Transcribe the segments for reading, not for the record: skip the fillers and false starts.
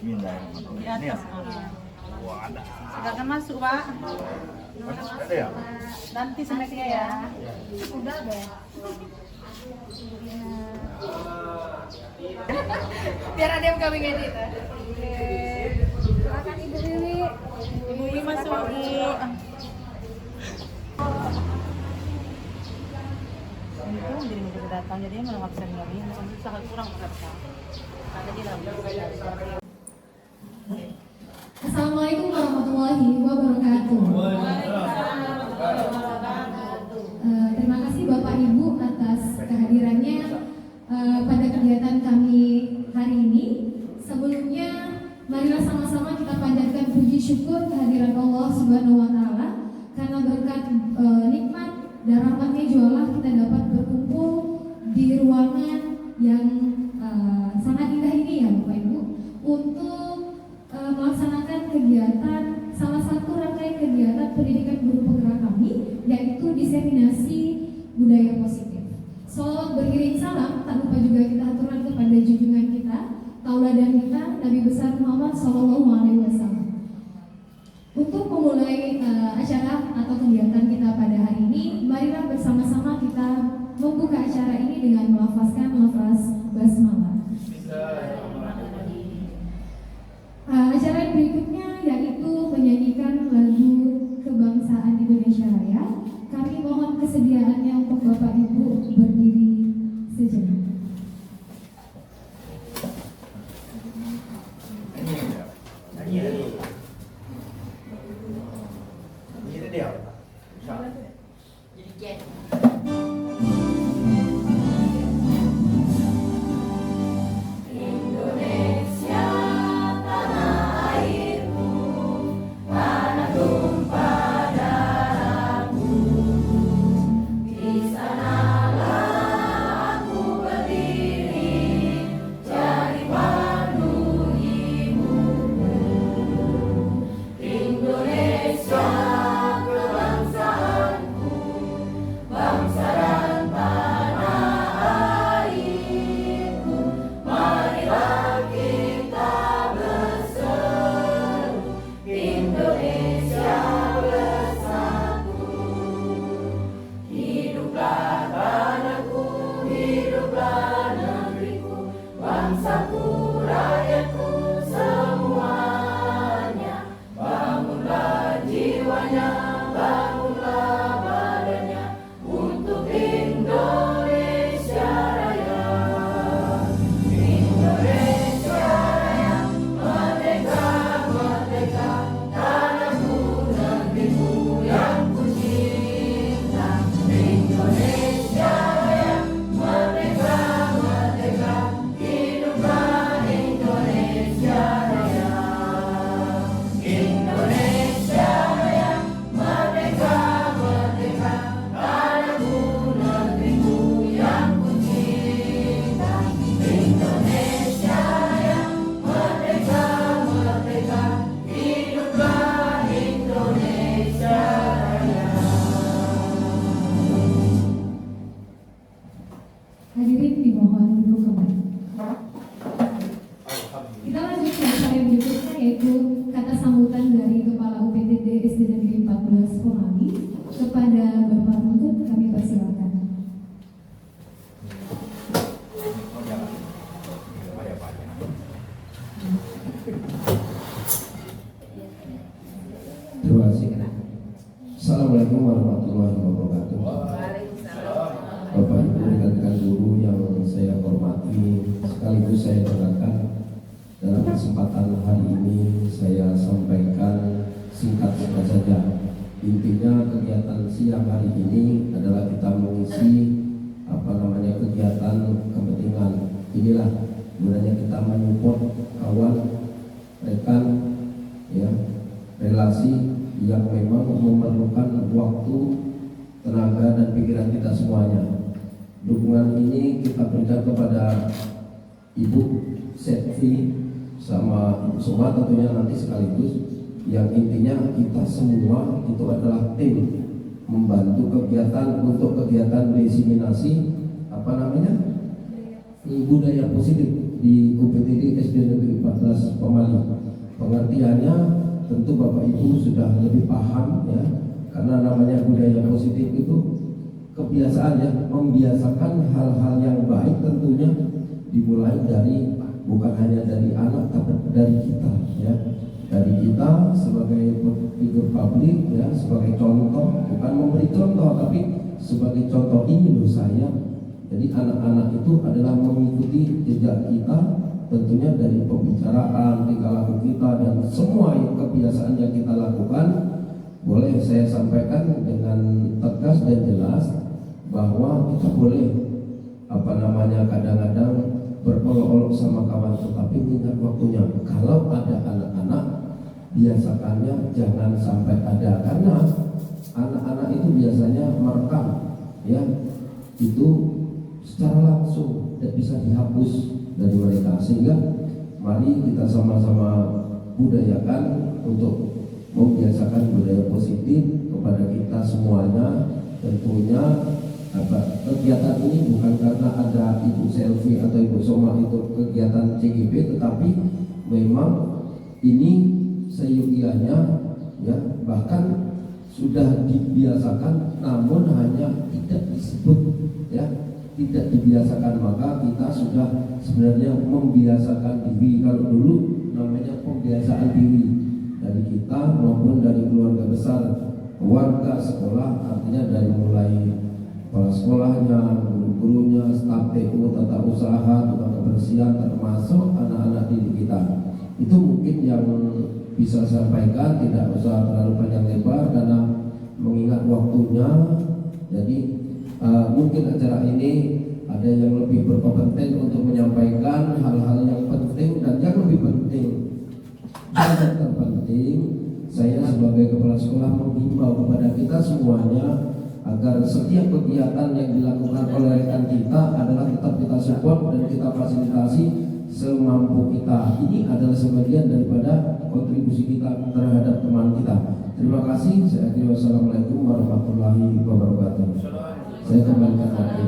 Bismillahirrahmanirrahim. Di atas. Wah, ada. Silakan masuk, Pak. Ada ya? Nanti snacknya ya. Udah deh. Biar ada yang kami ngedit. Silakan Ibu Wiwi. Ibu Wiwi masuk, Bu. Itu jadi mau datang, jadi emang nggak bisa nggak bisa, sangat kurang merasa. Ada di dalam. Assalamualaikum warahmatullahi wabarakatuh. Terima kasih Bapak Ibu atas kehadirannya pada kegiatan kami hari ini. Sebelumnya, marilah sama-sama kita panjatkan puji syukur kehadiran Allah Subhanahu wa Ta'ala, karena berkat nikmat dan rahmatnya jualah kita dapat berkumpul di ruangan yang sangat indah ini ya Bapak Ibu, untuk melaksanakan kegiatan, salah satu rangkaian kegiatan pendidikan guru penggerak kami, yaitu diseminasi budaya positif. Salawat beriring salam, tak lupa juga kita aturkan kepada junjungan kita, tauladan kita, Nabi besar Muhammad SAW. Untuk memulai acara atau kegiatan kita pada hari ini, marilah bersama-sama kita membuka acara ini dengan melafazkan lafaz basmalah. Acara yang berikutnya yaitu menyanyikan lagu kebangsaan Indonesia Raya. Kami mohon kesediaannya untuk Bapak Ibu berdiri sejenak. Hadirin dimohon duduk kembali. Kita lanjut ke acara yang berikutnya, yaitu kata sambutan dari Kepala UPTD SD Negeri 14 Komawi. Kepada Bapak Putut kami persilakan. Terima kasih. Assalamualaikum warahmatullahi wabarakatuh. Bapak Ibu rekan-rekan guru yang saya hormati, sekaligus saya banggakan, dalam kesempatan hari ini saya sampaikan singkat-singkat saja. Intinya kegiatan siang hari ini adalah kita mengisi kegiatan kepentingan. Inilah gunanya kita menyupport kawan, rekan, ya, relasi yang memang memerlukan waktu, tenaga dan pikiran kita semuanya. Dukungan ini kita berikan kepada Ibu Setvi sama Ibu Sobat tentunya nanti sekaligus. Yang intinya kita semua itu adalah tim membantu kegiatan untuk kegiatan diseminasi budaya positif. di UPTD SD Negeri 14 Pemali. Pengertiannya tentu Bapak Ibu sudah lebih paham ya, karena namanya budaya positif itu kebiasaan ya, membiasakan hal-hal yang baik tentunya dimulai dari bukan hanya dari anak tapi dari kita ya. Dari kita sebagai figur publik ya, sebagai contoh, bukan memberi contoh tapi sebagai contoh, ini loh saya. Jadi anak-anak itu adalah mengikuti jejak kita, tentunya dari pembicaraan, tingkah laku kita, dan semua kebiasaan yang kita lakukan. Boleh saya sampaikan dengan tegas dan jelas bahwa kita boleh kadang-kadang berolok-olok sama kawan, tetapi ingat waktunya. Kalau ada anak-anak, biasakannya jangan sampai ada, karena anak-anak itu biasanya merekam ya, itu secara langsung tidak bisa dihapus dari mereka. Sehingga mari kita sama-sama budayakan untuk membiasakan budaya positif kepada kita semuanya. Tentunya kegiatan ini bukan karena ada Ibu Selfie atau Ibu Soma itu kegiatan CGP, tetapi memang ini seyogianya ya, bahkan sudah dibiasakan namun hanya tidak disebut ya, tidak dibiasakan. Maka kita sudah sebenarnya membiasakan diri. Kalau dulu namanya pembiasaan diri dari kita maupun dari keluarga besar, warga sekolah, artinya dari mulai kepala sekolahnya, guru-gurunya, staf TU, tata usaha, tukang kebersihan, termasuk anak-anak didik kita. Itu mungkin yang bisa sampaikan, tidak usah terlalu panjang lebar karena mengingat waktunya. Jadi mungkin acara ini ada yang lebih berkompeten untuk menyampaikan hal-hal yang penting, dan yang lebih penting, yang terpenting, saya sebagai kepala sekolah menghimbau kepada kita semuanya agar setiap kegiatan yang dilakukan oleh rekan kita adalah tetap kita support dan kita fasilitasi semampu kita. Ini adalah sebagian daripada kontribusi kita terhadap teman kita. Terima kasih. Saya akhiri, wassalamualaikum warahmatullahi wabarakatuh. Saya kembalikan lagi.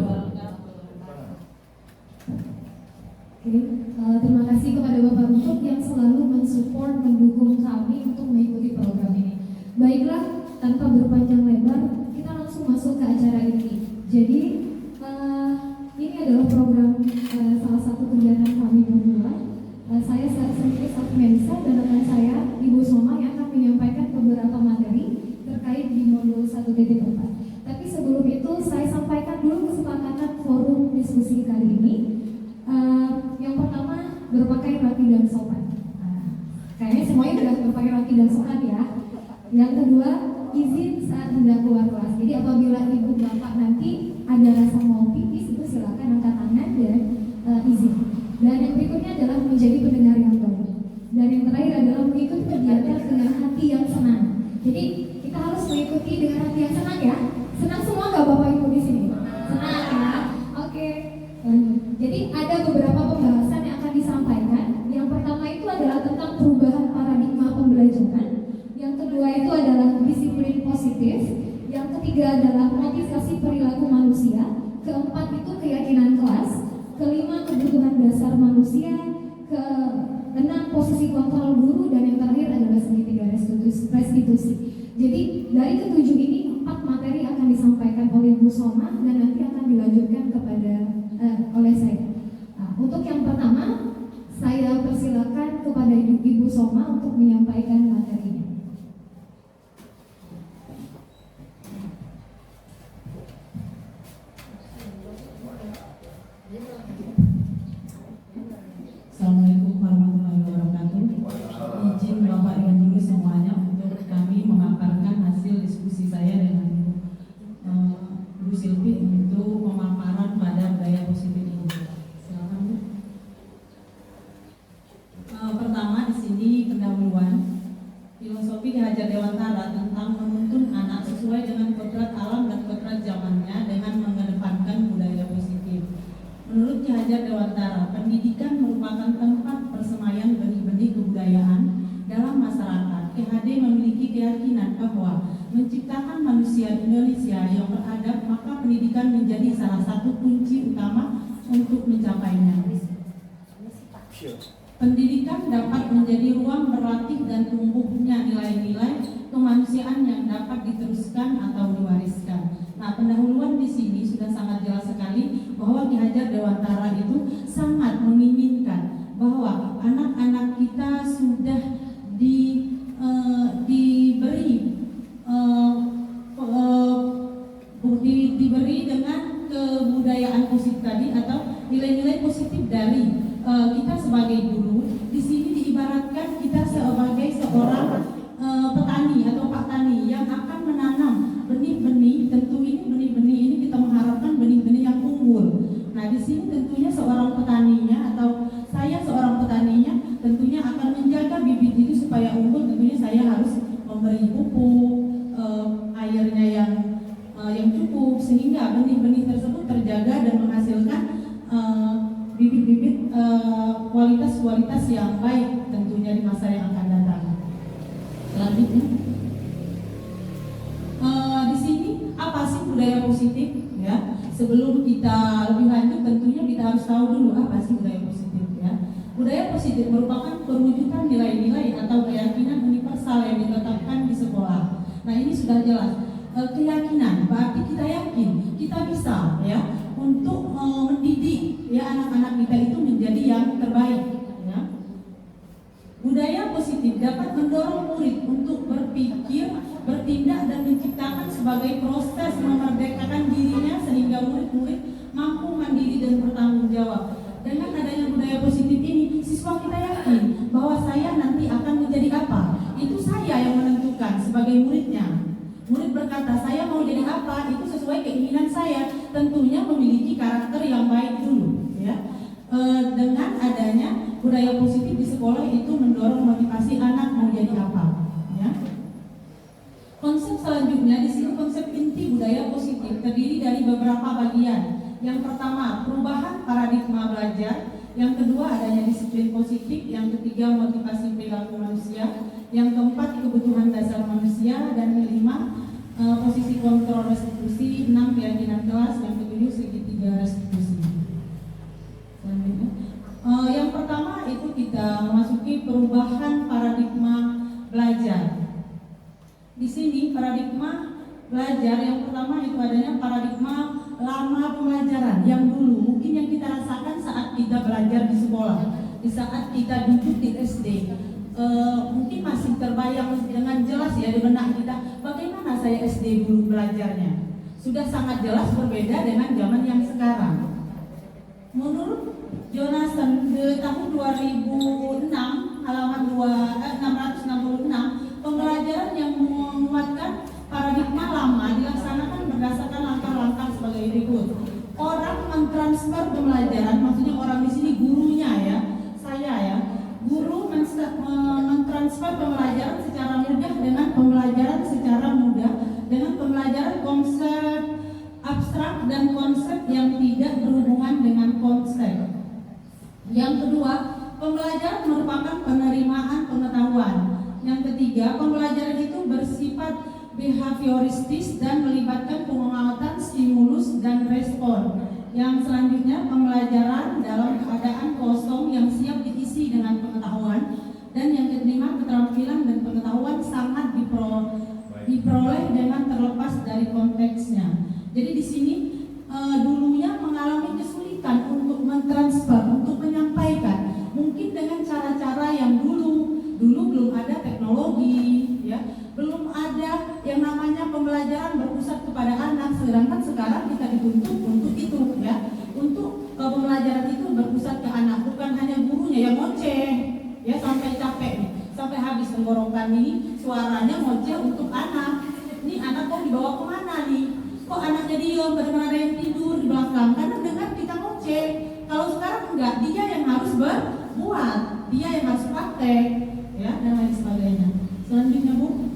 Terima kasih kepada Bapak Untuk yang selalu mensupport, mendukung kami untuk mengikuti program ini. Baiklah, tanpa berpanjang lebar, kita langsung masuk ke acara ini. Jadi ini adalah program salah satu kegiatan kami berdua. Saya sendiri staff Medisa dan rekan saya Ibu Soma yang akan menyampaikan beberapa materi terkait di modul 1.4. Tapi sebelum itu saya sampaikan dulu kesepakatan forum diskusi kali ini. Yang pertama, berpakaian rapi dan sopan. Kayaknya semuanya sudah berpakaian rapi dan sopan ya. Yang kedua, izin saat hendak keluar kelas. Jadi apabila ibu bapak nanti ada rasa mau pipis, itu silakan angkat tangan dan izin. Dan yang berikutnya adalah menjadi pendengar yang baik. Dan yang terakhir adalah mengikuti kegiatan dengan hati yang senang. Jadi kita harus mengikuti dengan hati yang senang ya. Senang semua nggak bapak ibu di sini? Senang ya. Oke. Jadi ada beberapa pembahasan yang akan disampaikan. Yang pertama itu adalah tentang perubahan paradigma pembelajaran. Yang kedua itu adalah disiplin positif. Yang ketiga adalah motivasi perilaku manusia. Keempat itu keyakinan kelas. Kelima kebutuhan dasar manusia. Keenam posisi kontrol guru. Dan yang terakhir adalah segitiga restitusi. Jadi dari ketujuh ini 4 materi akan disampaikan oleh Bu Soma dan nanti akan dilanjutkan kepada oleh saya. Nah, untuk yang pertama saya persilakan kepada Ibu Soma untuk menyampaikan materinya. Assalamualaikum warahmatullahi wabarakatuh. Izin Bapak dan Ibu semuanya untuk kami memaparkan hasil diskusi saya dengan Bu Silvi untuk pemaparan pada budaya positif ini. Silakan Bu. Pertama di sini pendahuluan filosofi Ki Hajar Dewantara tentang menuntun anak sesuai dengan kodrat alam dan kodrat zamannya dengan mengedepankan budaya positif. Menurut Ki Hajar Dewantara, pendidikan merupakan tempat persemaian benih-benih kebudayaan dalam masyarakat. KHD memiliki keyakinan bahwa menciptakan manusia Indonesia yang beradab, maka pendidikan menjadi salah satu kunci utama untuk mencapainya. Pendidikan dapat menjadi ruang berlatih dan tumbuhnya nilai-nilai kemanusiaan yang dapat diteruskan atau diwariskan. Nah, pendahuluan di sini sudah sangat jelas sekali bahwa Ki Hajar Dewantara itu sangat menginginkan bahwa anak-anak kita sudah diberi dengan kebudayaan positif tadi atau nilai-nilai positif dari kita sebagai guru. Di sini diibaratkan kita sebagai seorang petani atau pak tani yang akan menanam benih-benih. Tentu ini benih-benih ini kita mengharapkan benih-benih yang unggul. Nah, di sini tentunya seorang petaninya atau saya seorang petaninya tentunya akan menjaga bibit itu supaya unggul. Tentunya saya harus memberi pupuk, airnya yang cukup sehingga benih-benih tersebut terjaga dan menghasilkan bibit-bibit kualitas-kualitas yang baik tentunya di masa yang akan datang. Selanjutnya, di sini apa sih budaya positif? Ya, sebelum kita lebih lanjut tentunya kita harus tahu dulu apa sih budaya positif. Ya, budaya positif merupakan perwujudan nilai-nilai atau keyakinan universal yang ditetapkan di sekolah. Nah, ini sudah jelas. Keyakinan berarti kita yakin kita bisa ya untuk mendidik ya anak-anak kita itu menjadi yang terbaik ya. Budaya positif dapat mendorong murid untuk berpikir, bertindak dan menciptakan sebagai proses memerdekakan dirinya sehingga murid-murid mampu mandiri dan bertanggung jawab. Dengan adanya budaya positif ini, siswa kita yakin bahwa saya nanti akan menjadi apa. Itu saya yang menentukan sebagai muridnya. Murid berkata, saya mau jadi apa, itu sesuai keinginan saya. Tentunya memiliki karakter yang baik dulu ya. Dengan adanya budaya positif di sekolah itu mendorong motivasi anak mau jadi apa ya. Konsep selanjutnya di sini konsep inti budaya positif terdiri dari beberapa bagian. Yang pertama, perubahan paradigma belajar. Yang kedua, adanya disiplin positif. Yang ketiga, motivasi perilaku manusia. Yang keempat, kebutuhan dasar manusia. Dan kelima, posisi kontrol restitusi. 6, keyakinan kelas. Yang ketujuh, segitiga restitusi. Selanjutnya, yang pertama itu kita memasuki perubahan paradigma belajar. Di sini paradigma belajar yang pertama itu adanya paradigma lama pembelajaran yang dulu mungkin yang kita rasakan saat kita belajar di sekolah, di saat kita duduk di SD. Mungkin masih terbayang dengan jelas ya di benak kita bagaimana saya SD dulu belajarnya. Sudah sangat jelas berbeda dengan zaman yang sekarang. Menurut Jonathan di tahun 2006 halaman 666, pembelajaran yang menguatkan paradigma lama dilaksanakan berdasarkan langkah-langkah sebagai berikut. Orang mentransfer pembelajaran, maksudnya orang di sini gurunya ya, saya ya. Guru mentransfer pembelajaran secara mudah dengan pembelajaran secara mudah dengan pembelajaran konsep abstrak dan konsep yang tidak berhubungan dengan konsep. Yang kedua, pembelajaran merupakan penerimaan pengetahuan. Yang ketiga, pembelajaran itu bersifat behavioristis dan melibatkan pengamatan stimulus dan respon. Yang selanjutnya, pembelajaran dalam keadaan kosong yang siap diisi dengan pengetahuan. Dan yang kelima, keterampilan dan pengetahuan sangat diperoleh dengan terlepas dari konteksnya. Jadi di sini dulunya mengalami kesulitan untuk mentransfer, untuk menyampaikan, mungkin dengan cara-cara yang dulu belum ada teknologi, ya, belum ada yang namanya pembelajaran berpusat kepada anak. Sedangkan sekarang kita dituntut untuk itu, ya, untuk pembelajaran itu berpusat ke anak, bukan hanya gurunya yang ngoceh, ya, sampai capek nih, sampai habis tenggorokan ini suaranya ngoceh untuk anak. Ini anak kok dibawa kemana nih? Kok anaknya diam, bagaimana ada yang tidur di belakang? Karena dengar kita ngoceh. Kalau sekarang enggak, dia yang harus berbuat, dia yang harus praktek, ya, dan lain sebagainya. Selanjutnya Bu,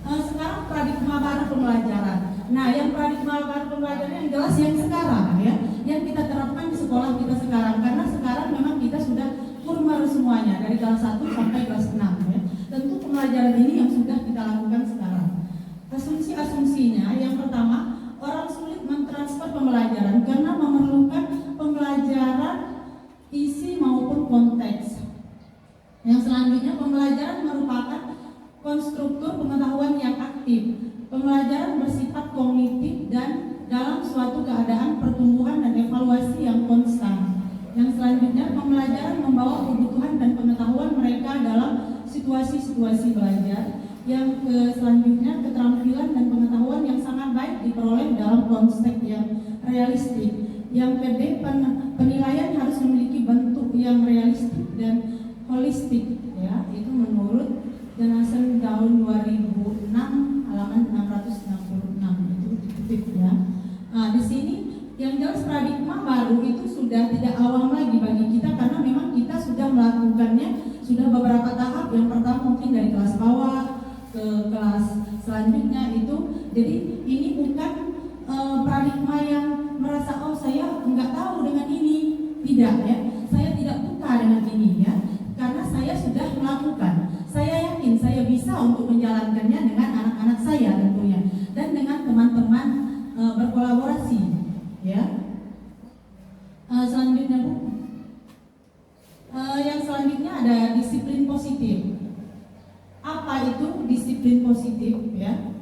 sekarang paradigma baru pembelajaran. Nah, yang paradigma baru pembelajaran yang jelas yang sekarang, ya, yang kita terapkan di sekolah kita sekarang. Karena sekarang memang kita sudah formal semuanya dari kelas 1 sampai kelas 6, ya. Tentu pembelajaran ini yang sudah kita lakukan sekarang. Asumsi-asumsinya yang pertama, orang sulit mentransfer pembelajaran karena memerlukan pembelajaran isi Pembelajaran bersifat kognitif dan dalam suatu keadaan pertumbuhan dan evaluasi yang konstan. Yang selanjutnya, pembelajaran membawa kebutuhan dan pengetahuan mereka dalam situasi-situasi belajar. Yang selanjutnya, keterampilan dan pengetahuan yang sangat baik diperoleh dalam konteks yang realistik. Yang penilaian harus memiliki bentuk yang realistik dan holistik, ya, itu menurut Johnson tahun 2006 halaman 666 itu dikutip, ya. Nah, di sini yang jelas paradigma baru itu sudah tidak awam lagi bagi kita karena memang kita sudah melakukannya sudah beberapa tahap. Yang pertama mungkin dari kelas bawah ke kelas selanjutnya itu. Jadi ini bukan paradigma yang merasa oh saya nggak tahu dengan ini, tidak, ya. Saya tidak buka dengan ini, ya. Karena saya sudah melakukan. Saya yakin saya bisa untuk menjalankannya dengan anak-anak saya tentunya dan dengan teman-teman berkolaborasi, ya. Selanjutnya, Bu. Yang selanjutnya ada disiplin positif. Apa itu disiplin positif, ya?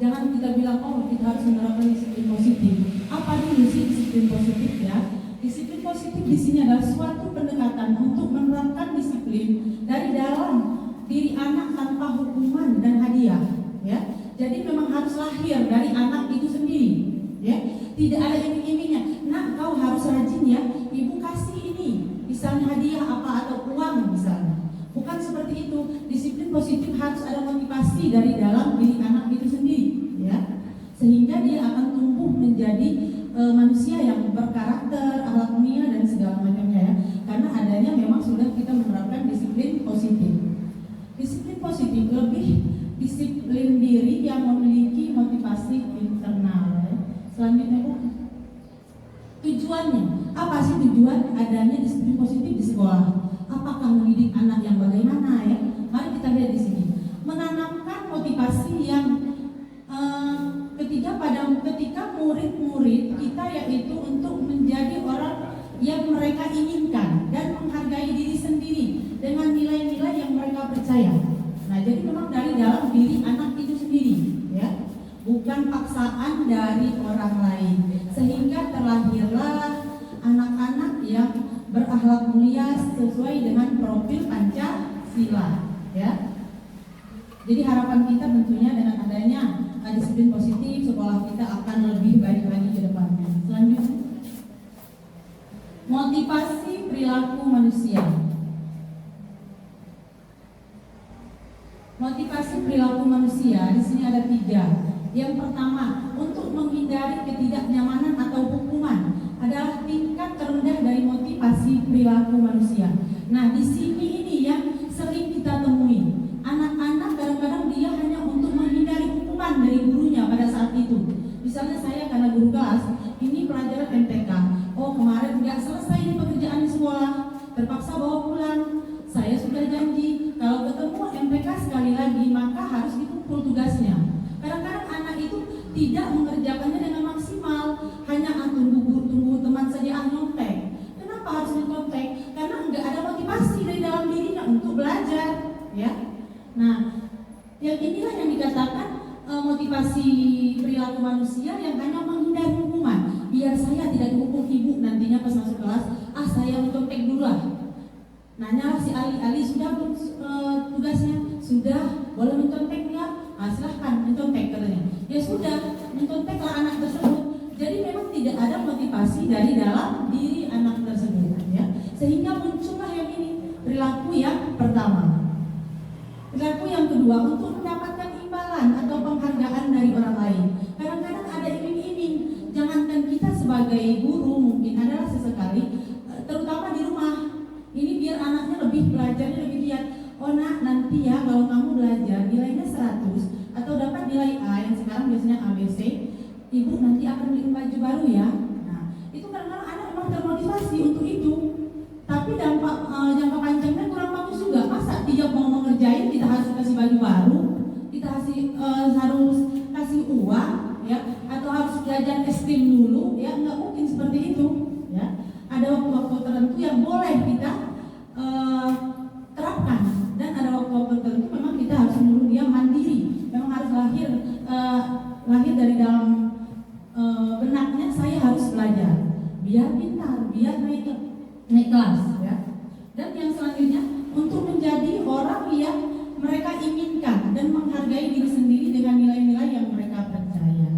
Jangan kita bilang oh kita harus menerapkan disiplin positif. Apa dulu sih disiplin positif, ya? Disiplin positif di sini adalah suatu pendekatan untuk menerapkan disiplin dari dalam diri anak tanpa hukuman dan hadiah, ya. Jadi memang harus lahir dari anak itu sendiri, ya. Tidak ada iming-imingnya. Nah, kau harus rajin, ya. Ibu kasih ini, misalnya hadiah apa atau uang misalnya. Bukan seperti itu. Disiplin positif harus ada motivasi dari dalam diri anak itu sendiri, ya. Sehingga dia akan tumbuh menjadi manusia yang berkarakter, akhlak mulia dan segala macamnya, ya. Karena adanya memang sudah kita menerapkan disiplin positif. Disiplin positif lebih disiplin diri yang memiliki motivasi internal, ya. Selanjutnya, Bu. Tujuannya, apa sih tujuan adanya disiplin positif di sekolah? Apakah mendidik anak yang bagaimana, ya? Mari kita lihat di sini. Menanamkan motivasi yang ketika murid-murid kita yaitu untuk menjadi orang yang mereka inginkan dan menghargai diri sendiri dengan nilai-nilai yang mereka percaya. Nah, jadi memang dari dalam diri anak itu sendiri, ya, bukan paksaan dari orang lain, sehingga terlahirlah anak-anak yang berakhlak mulia sesuai dengan profil Pancasila, ya. Jadi harapan kita tentunya dengan adanya disiplin positif, sekolah kita akan lebih baik lagi ke depannya. Selanjutnya, motivasi perilaku manusia. Motivasi perilaku manusia di sini ada 3. Yang pertama, untuk menghindari ketidaknyamanan atau hukuman adalah tingkat terendah dari motivasi perilaku manusia. Nah, di sini ini yang sering kita temui. Anak-anak kadang-kadang dia hanya untuk menghindari hukuman dari gurunya pada saat itu. Misalnya saya karena guru kelas, ini pelajaran MTK. Oh, kemarin nggak selesai ini pekerjaan di sekolah, terpaksa bawa pulang. Saya sudah janji kalau ketemu MTK sekali lagi maka harus dikumpul tugasnya. Kadang-kadang anak itu tidak mengerjakannya dengan maksimal, hanya tunggu teman saja nyontek. Kenapa harus nyontek? Karena nggak ada motivasi dari dalam dirinya untuk belajar, ya. Nah, yang inilah yang dikatakan motivasi perilaku manusia yang hanya menghindari hukuman. Biar saya tidak dihukum ibu nantinya pas masuk kelas. Saya mencontek dulu lah. Nanya si Ali sudah belum tugasnya? Sudah, boleh mencontek nggak? Silahkan mencontek katanya. Ya sudah, menconteklah anak tersebut. Jadi memang tidak ada motivasi dari dalam diri anak tersebut, ya. Sehingga muncullah yang ini, perilaku yang pertama. Perilaku yang kedua, untuk mendapatkan imbalan atau penghargaan dari orang lain. Kadang-kadang ada iming-iming. Jangankan kita sebagai guru, mungkin adalah sesekali, terutama di rumah. Ini biar anaknya lebih belajarnya lebih lihat. Oh nak, nanti ya kalau kamu belajar nilainya 100 atau dapat nilai A yang sekarang biasanya ABC, ibu nanti akan beli baju baru ya. Nah, itu kadang-kadang anak memang termotivasi untuk itu. Tapi jangka panjangnya kurang bagus juga. Masa dia mau mengerjain kita harus kasih baju baru, kita harus kasih uang, ya, atau harus jajan es krim dulu, ya, nggak mungkin seperti itu, ya. Ada waktu-waktu tertentu yang boleh kita terapkan dan ada waktu-waktu tertentu memang kita harus menyuruh dia mandiri, memang harus lahir dari dalam benaknya saya harus belajar biar pintar, biar naik kelas ya. Dan yang selanjutnya untuk menjadi orang yang mereka inginkan dan menghargai diri sendiri dengan nilai-nilai yang mereka percaya.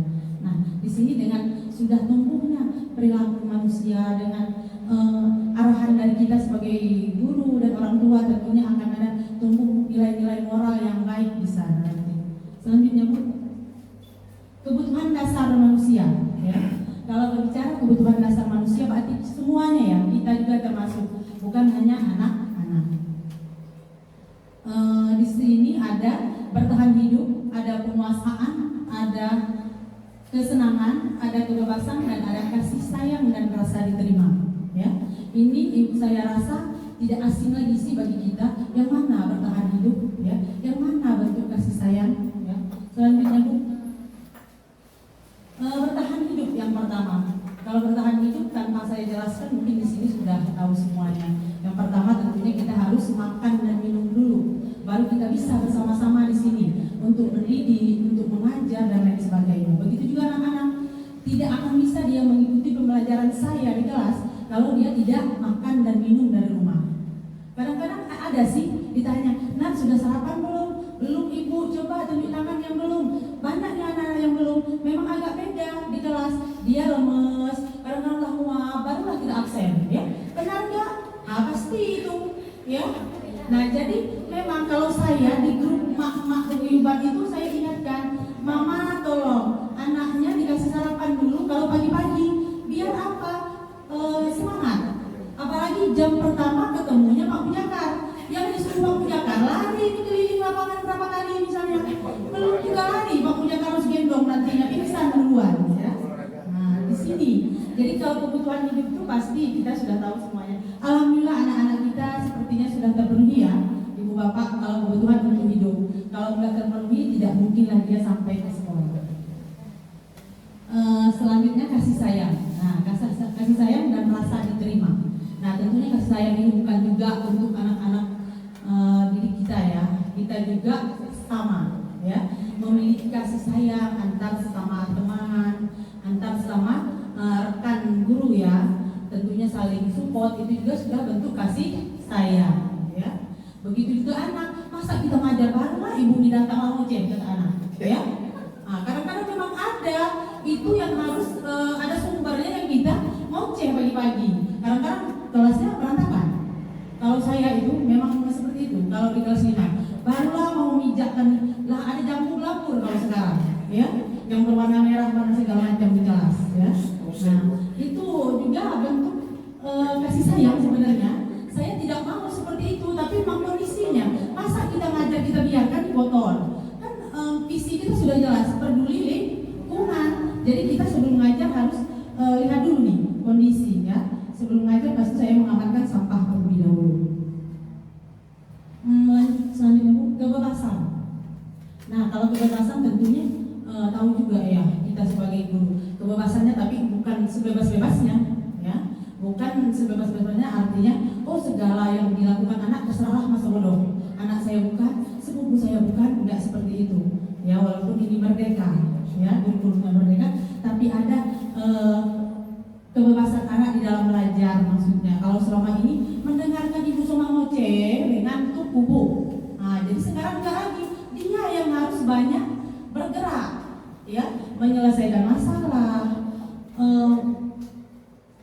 Nah, di sini dengan sudah tumbuhnya perilaku manusia dengan arahan dari kita sebagai guru dan orang tua, tentunya akan ada tumbuh nilai-nilai moral yang baik di sana nanti. Selanjutnya Bu, kebutuhan dasar manusia ya. Kalau berbicara kebutuhan dasar manusia berarti semuanya ya, kita juga termasuk, bukan hanya anak-anak. Di sini ada bertahan hidup, ada penguasaan, ada kesenangan, ada kebebasan, dan ada kasih sayang dan rasa diterima. Ya, ini saya rasa tidak asing lagi sih bagi kita. Yang mana bertahan hidup, ya, yang mana bentuk kasih sayang. Ya. Selanjutnya Bu, bertahan hidup yang pertama. Kalau bertahan hidup tanpa saya jelaskan mungkin di sini sudah tahu semuanya. Yang pertama tentunya kita harus makan dan minum dulu, baru kita bisa bersama-sama di sini untuk mendidik, untuk mengajar dan lain sebagainya. Begitu juga anak-anak, tidak akan bisa dia mengikuti pembelajaran saya di kelas kalau dia tidak makan dan minum dari rumah. Kadang-kadang ada sih ditanya, "Nak, sudah sarapan belum?" "Belum Ibu." "Coba tunjuk tangan yang belum." Banyaknya anak-anak yang belum. Memang agak beda di kelas. Dia lemes, kadang-kadang lah muak, barulah kita absen. Ya, benar nggak? Pasti itu. Ya. Nah, jadi memang kalau saya di grup mak-mak paguyuban itu saya ingatkan, "Mama tolong anaknya dikasih sarapan dulu kalau pagi-pagi, biar apa? Semangat." Apalagi jam pertama ketemunya Pak Pujakar. Yang disuruh Pak Pujakar lari keliling lapangan berapa kali misalnya, belum juga lari, Pak Pujakar harus gendong nantinya pingsan duluan. Ya. Nah, di sini. Jadi kalau kebutuhan hidup itu pasti kita sudah tahu semuanya. Alhamdulillah anak-anak kita sepertinya sudah terpenuhi ya, Ibu Bapak, kalau kebutuhan untuk hidup. Kalau nggak terpenuhi tidak mungkinlah dia sampai ke sekolah. Selanjutnya kasih sayang. Nah, kasih sayang dan rasa diterima. Nah, tentunya kasih sayang ini bukan juga untuk anak-anak didik kita ya. Kita juga sama ya, memiliki kasih sayang antar sesama teman, antar sesama rekan guru ya. Tentunya saling support itu juga sudah bentuk kasih sayang ya. Begitu juga anak, masa kita ngajar barulah ibu ini datang ngoceh kata anak ya. Nah, kadang-kadang memang ada itu yang harus ada sumbernya yang kita ngoceh pagi-pagi. Kadang-kadang kelasnya berantakan. Kalau saya itu memang seperti itu. Kalau di kelas 5 barulah mau mijakkan lah, ada jamu lapur kalau sekarang ya, yang berwarna merah warna segala macam di kelas ya. Nah, itu juga bentuk kasih sayang sebenarnya. Saya tidak mau seperti itu, tapi memang kondisinya. Masa kita ngajar kita biarkan di botol? Kan visi kita sudah jelas, peduli lingkungan. Jadi kita sebelum mengajar harus lihat dulu nih kondisi ya. Sebelum mengajar pasti saya mengamankan sampah terlebih dahulu. Selanjutnya Bu, kebebasan. Nah, kalau kebebasan tentunya tahu juga ya kita sebagai guru. Kebebasannya tapi bukan sebebas-bebasnya ya. Bukan sebebas-bebasnya artinya segala yang dilakukan anak terserahlah masa bodoh. Anak saya bukan, sepupu saya bukan, enggak seperti itu. Ya, walaupun ini merdeka ya, guru-gurunya merdeka, tapi ada kebebasan anak di dalam belajar maksudnya. Kalau selama ini mendengarkan ibu sama ngoceh, ngantuk bubuk. Nah, jadi sekarang enggak lagi, dia yang harus banyak bergerak, ya, menyelesaikan masalah,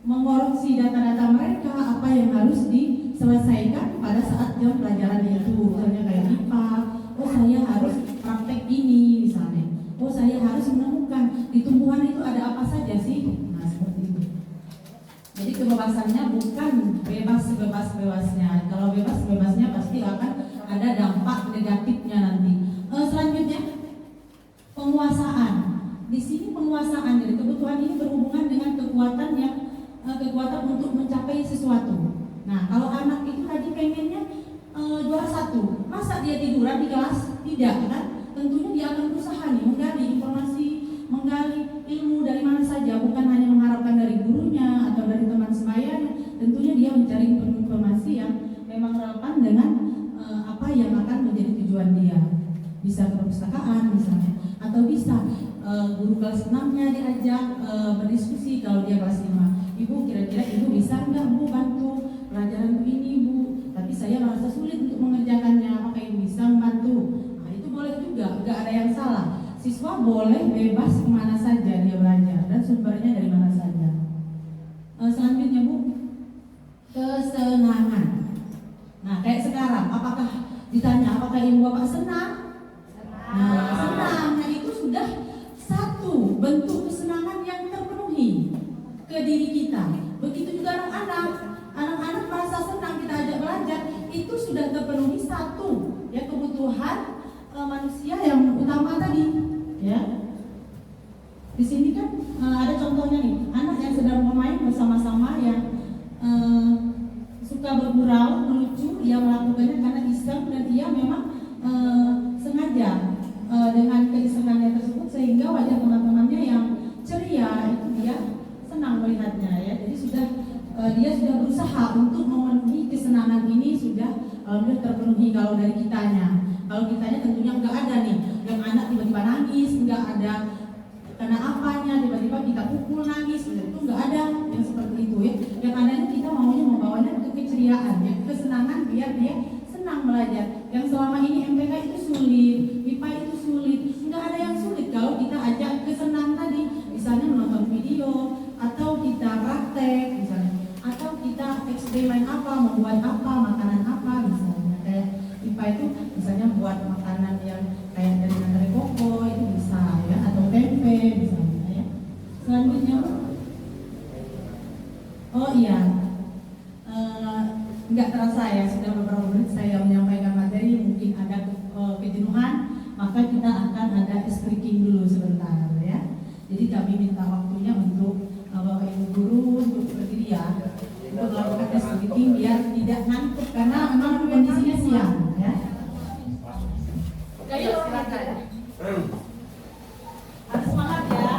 mengoreksi data-data mereka, apa yang harus diselesaikan pada saat jam pelajaran itu. Misalnya kayak IPA, saya harus praktek ini misalnya. Saya harus menemukan di tumbuhan itu ada apa saja sih. Nah, seperti itu. Jadi kebebasannya bukan bebas sebebas-bebasnya. Kalau bebas-bebasnya pasti akan ada dampak negatifnya nanti. Selanjutnya penguasaan. Di sini penguasaan, jadi kebutuhan ini berhubungan dengan kekuatan untuk mencapai sesuatu. Nah, kalau anak itu tadi pengennya juara 1, masa dia tiduran di kelas? Tidak kan? Tentunya dia akan berusaha nih menggali informasi, menggali ilmu dari mana saja, bukan hanya mengharapkan dari gurunya atau dari teman sebayanya. Tentunya dia mencari informasi yang memang relevan dengan apa yang akan menjadi tujuan dia. Bisa ke perpustakaan misalnya, atau bisa guru kelas 6-nya diajak berdiskusi kalau dia kelas 5. Ibu, kira-kira ibu bisa nggak Bu bantu pelajaran ini Bu? Tapi saya merasa sulit untuk mengerjakannya, apakah ibu bisa membantu? Nah itu boleh juga, nggak ada yang salah. Siswa boleh bebas kemana saja dia belajar dan sumbernya dari mana saja. Selanjutnya Bu, kesenangan. Nah kayak sekarang, apakah ditanya apakah ibu bapak senang? Nah senang, nah itu sudah satu bentuk kesenangan yang terpenuhi ke diri kita. Begitu juga anak-anak merasa senang kita ajak belajar, itu sudah terpenuhi satu ya kebutuhan manusia yang utama tadi ya. Di sini kan ada contohnya nih, anak yang sedang bermain bersama-sama yang suka bergurau, melucu, ia melakukannya karena iseng dan ia memang sengaja dengan keisengannya tersebut sehingga wajah teman-temannya yang ceria itu dia senang melihatnya ya. Jadi dia sudah berusaha untuk memenuhi kesenangan ini sudah terpenuhi kalau dari kitanya. Kalau kitanya tentunya nggak ada nih, yang anak tiba-tiba nangis, nggak ada karena apanya, tiba-tiba kita pukul nangis, itu nggak ada yang seperti itu ya. Yang adanya kita maunya membawanya ke keceriaan ya, kesenangan biar dia senang belajar. Yang selama ini MPK itu sulit, IPA itu sulit, nggak ada yang sulit kalau kita ajak kesenangan tadi, misalnya menonton video atau kita praktek misalnya, atau kita eksperimen apa, membuat apa, makanan apa misalnya. Kayak IPA itu misalnya buat makanan yang kayak dari nangka koko itu bisa ya, atau tempe misalnya ya. Selanjutnya, oh iya, nggak terasa ya sudah beberapa menit saya menyampaikan materi, mungkin ada kejenuhan, maka kita akan ada ice breaking dulu sebentar ya. Jadi kami minta waktunya untuk Bapak Ibu guru untuk berdiri ya, untuk melakukan ice breaking biar tidak ngantuk karena memang kondisinya siang ya. Ayo silakan. Harus semangat ya.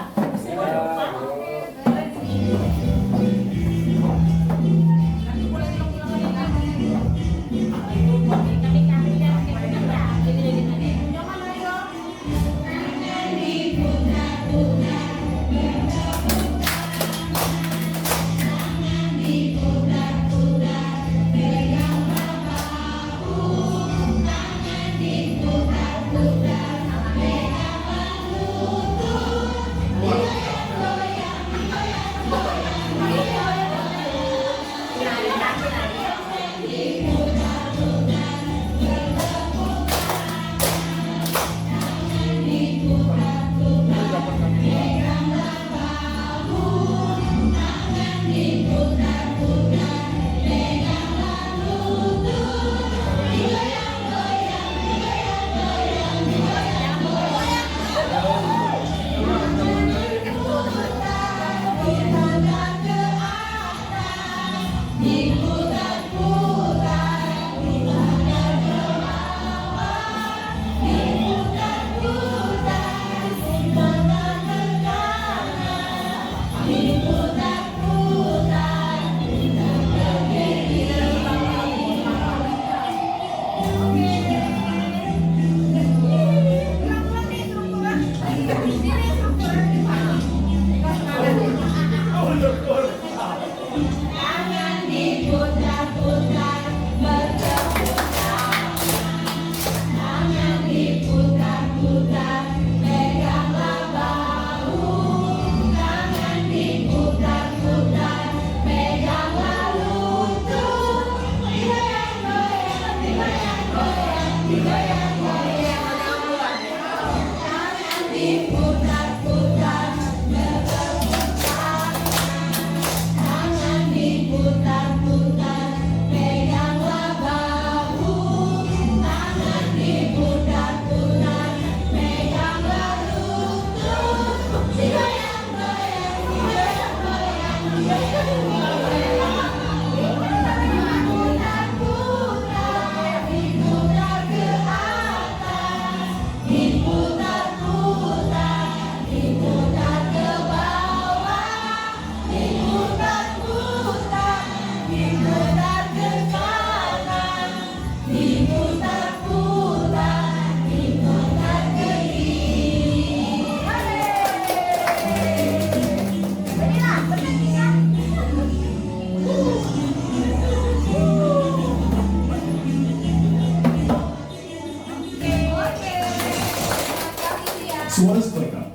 Terima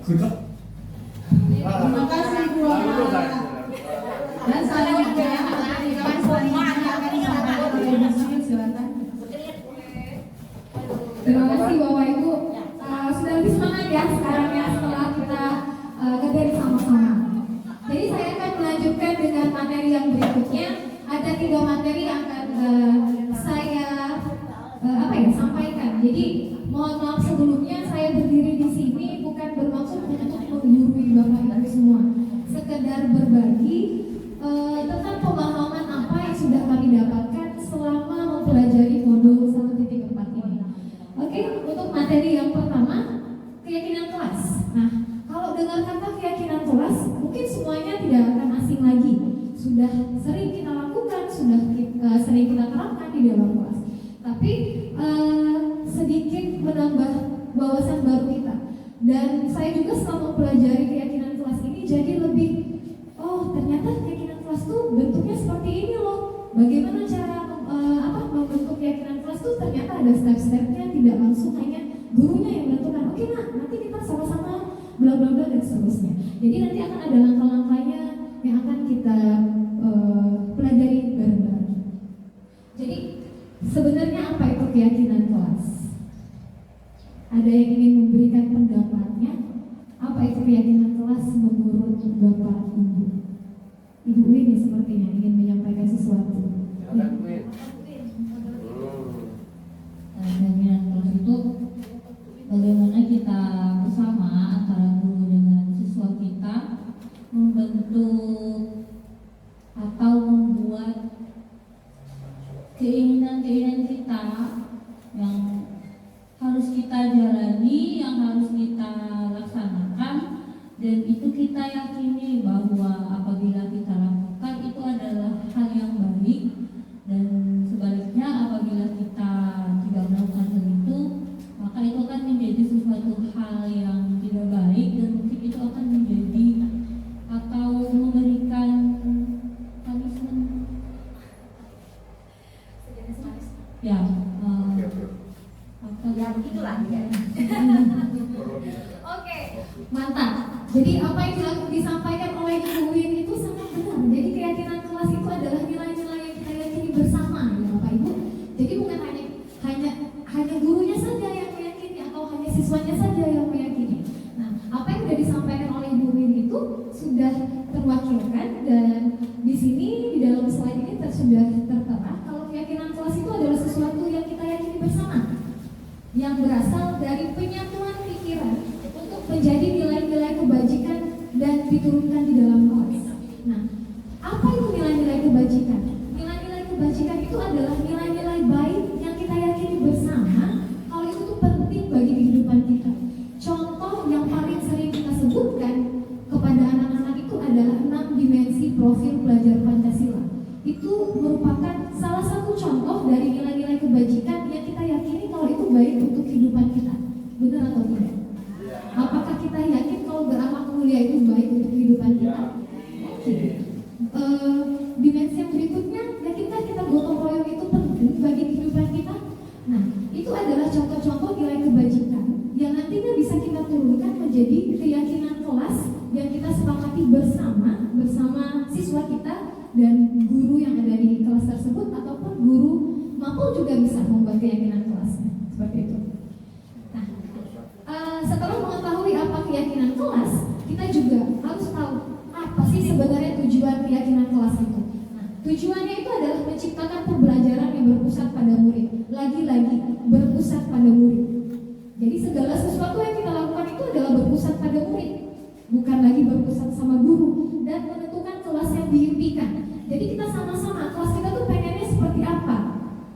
kasih Bu Wawai. Dan selanjutnya silakan. Terima kasih Bapak Ibu. Sudah lebih semangat ya sekarang ya setelah kita nge-band sama-sama. Jadi saya akan melanjutkan dengan materi yang berikutnya. Ada 3 materi yang akan saya sampaikan. Jadi mohon maaf sebelumnya saya berdiri di sini bukan bermaksud untuk menggurui Bapak Ibu semua. Sekedar berbagi tentang pemahaman apa yang sudah kami dapatkan selama mempelajari modul 1.4 ini. Oke, untuk materi yang pertama, keyakinan kelas. Nah, kalau dengar kata keyakinan kelas, mungkin semuanya tidak akan asing lagi. Sudah sering kita lakukan, sudah sering kita terapkan di dalam kelas. Tapi sedikit menambah wawasan baru kita. Dan saya juga setelah mempelajari keyakinan kelas ini jadi lebih, oh ternyata keyakinan kelas tuh bentuknya seperti ini loh. Bagaimana cara membentuk keyakinan kelas tuh ternyata ada step-stepnya, tidak langsung hanya gurunya yang menentukan. Oke nak, nanti kita sama-sama bla bla bla dan seterusnya. Jadi nanti akan ada langkah-langkahnya yang akan kita pelajari bareng-bareng. Jadi sebenarnya apa itu keyakinan kelas? Ada yang ingin memberikan pendapatnya? Apa itu keyakinan kelas menurut Bapak Ibu? Ibu ini sepertinya ingin menyampaikan sesuatu. Keyakinan kelas itu bagaimana kita bersama antara guru dengan siswa kita membentuk atau membuat keinginan-keinginan kita yang harus kita jalani, yang harus kita laksanakan, dan itu kita yakini bahwa apabila kita lakukan itu adalah hal yang baik, dan sebaliknya apabila kita tidak melakukan hal itu, maka itu akan menjadi sesuatu hal yang tidak baik, dan mungkin itu akan menjadi atau memberikan punishment ya itulah ya. Oke, mantap. Jadi apa yang disampaikan oleh Ibu Win itu sangat benar. Jadi keyakinan kelas itu adalah nilai-nilai yang kita yakini bersama, ya Bapak Ibu. Jadi bukan hanya gurunya saja yang meyakini atau hanya siswanya saja yang meyakini. Nah, apa yang sudah disampaikan oleh Ibu Win itu sudah terwakilkan, dan di sini di dalam slide ini sudah tertera kalau keyakinan kelas itu adalah sesuatu yang kita yakini bersama, yang berasal dari penyatuan pikiran untuk menjadi nilai-nilai kebajikan dan diturunkan di dalam kelas. Nah, apa itu nilai-nilai kebajikan? Nilai-nilai kebajikan itu adalah nilai-nilai baik yang kita yakini bersama kalau itu tuh penting bagi kehidupan kita. Contoh yang paling sering kita sebutkan kepada anak-anak itu adalah 6 dimensi profil pelajar Pancasila. Itu merupakan salah satu contoh dari nilai-nilai kebajikan yang kita yakini kalau itu baik untuk kehidupan kita. Benar atau tidak? Apakah kita yakin kalau berakhlak mulia itu baik untuk kehidupan kita? Dimensi yang berikutnya, yakinkah kita gotong royong itu penting bagi kehidupan kita? Nah, itu adalah contoh-contoh nilai kebajikan yang nantinya bisa kita turunkan menjadi keyakinan kelas yang kita sepakati bersama siswa kita dan guru yang ada di kelas tersebut, ataupun guru mampu juga bisa membuat keyakinan kelasnya seperti itu. Nah, setelah mengetahui apa keyakinan kelas, kita juga harus tahu apa sih sebenarnya tujuan keyakinan kelas itu. Nah, tujuannya itu adalah menciptakan pembelajaran yang berpusat pada murid. Lagi-lagi berpusat pada murid. Jadi segala sesuatu yang kita lakukan itu adalah berpusat pada murid, bukan lagi berpusat sama guru, dan menentukan kelas yang diimpikan. Jadi kita sama-sama, kelas kita tuh pengennya seperti apa?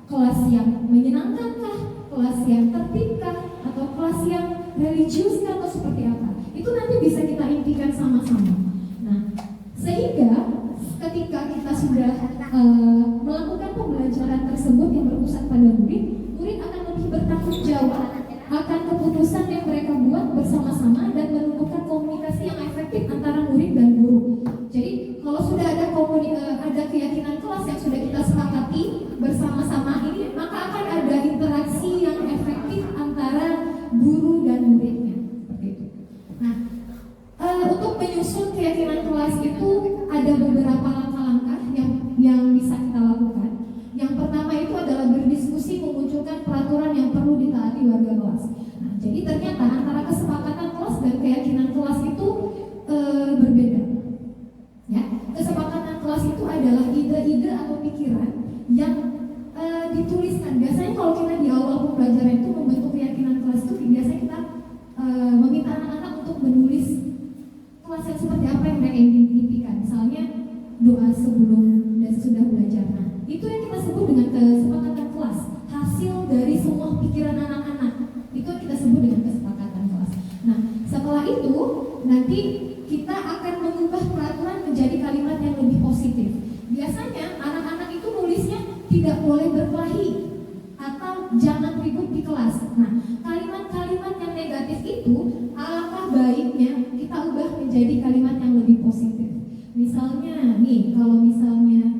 Kelas yang menyenangkankah? Kelas yang tertibkah? Atau kelas yang religiuskah? Atau seperti apa? Itu nanti bisa kita impikan sama-sama. Nah, sehingga ketika kita sudah melakukan pembelajaran tersebut yang berpusat pada murid, murid akan lebih bertanggung jawab akan keputusan yang mereka buat bersama-sama dan menumbuhkan komunikasi yang efektif antara murid dan guru. Jadi kalau sudah ada keyakinan kelas yang sudah kita sepakati bersama-sama ini, maka akan ada interaksi yang efektif antara guru dan muridnya. Seperti itu. Untuk menyusun keyakinan kelas itu ada beberapa langkah-langkah yang bisa kita lakukan. Yang pertama itu adalah berdiskusi memunculkan peraturan yang perlu ditaati warga kelas. Nah, jadi ternyata antara kesepakatan kelas dan keyakinan kelas itu berbeda. Ya, kesepakatan kelas itu adalah ide-ide atau pikiran yang dituliskan. Biasanya kalau kita di awal pembelajaran itu membentuk keyakinan kelas itu biasanya kita meminta anak-anak untuk menulis kelas yang seperti apa yang mereka impikan. Misalnya doa sebelum dan sesudah belajar. Nah, itu yang kita sebut dengan kesepakatan kelas. Hasil dari semua pikiran anak-anak itu yang kita sebut dengan kesepakatan kelas. Nah, setelah itu nanti kita akan mengubah peraturan menjadi kalimat yang lebih positif. Biasanya anak-anak itu nulisnya tidak boleh berkelahi atau jangan ribut di kelas. Nah, kalimat-kalimat yang negatif itu alangkah baiknya kita ubah menjadi kalimat yang lebih positif. Misalnya nih, kalau misalnya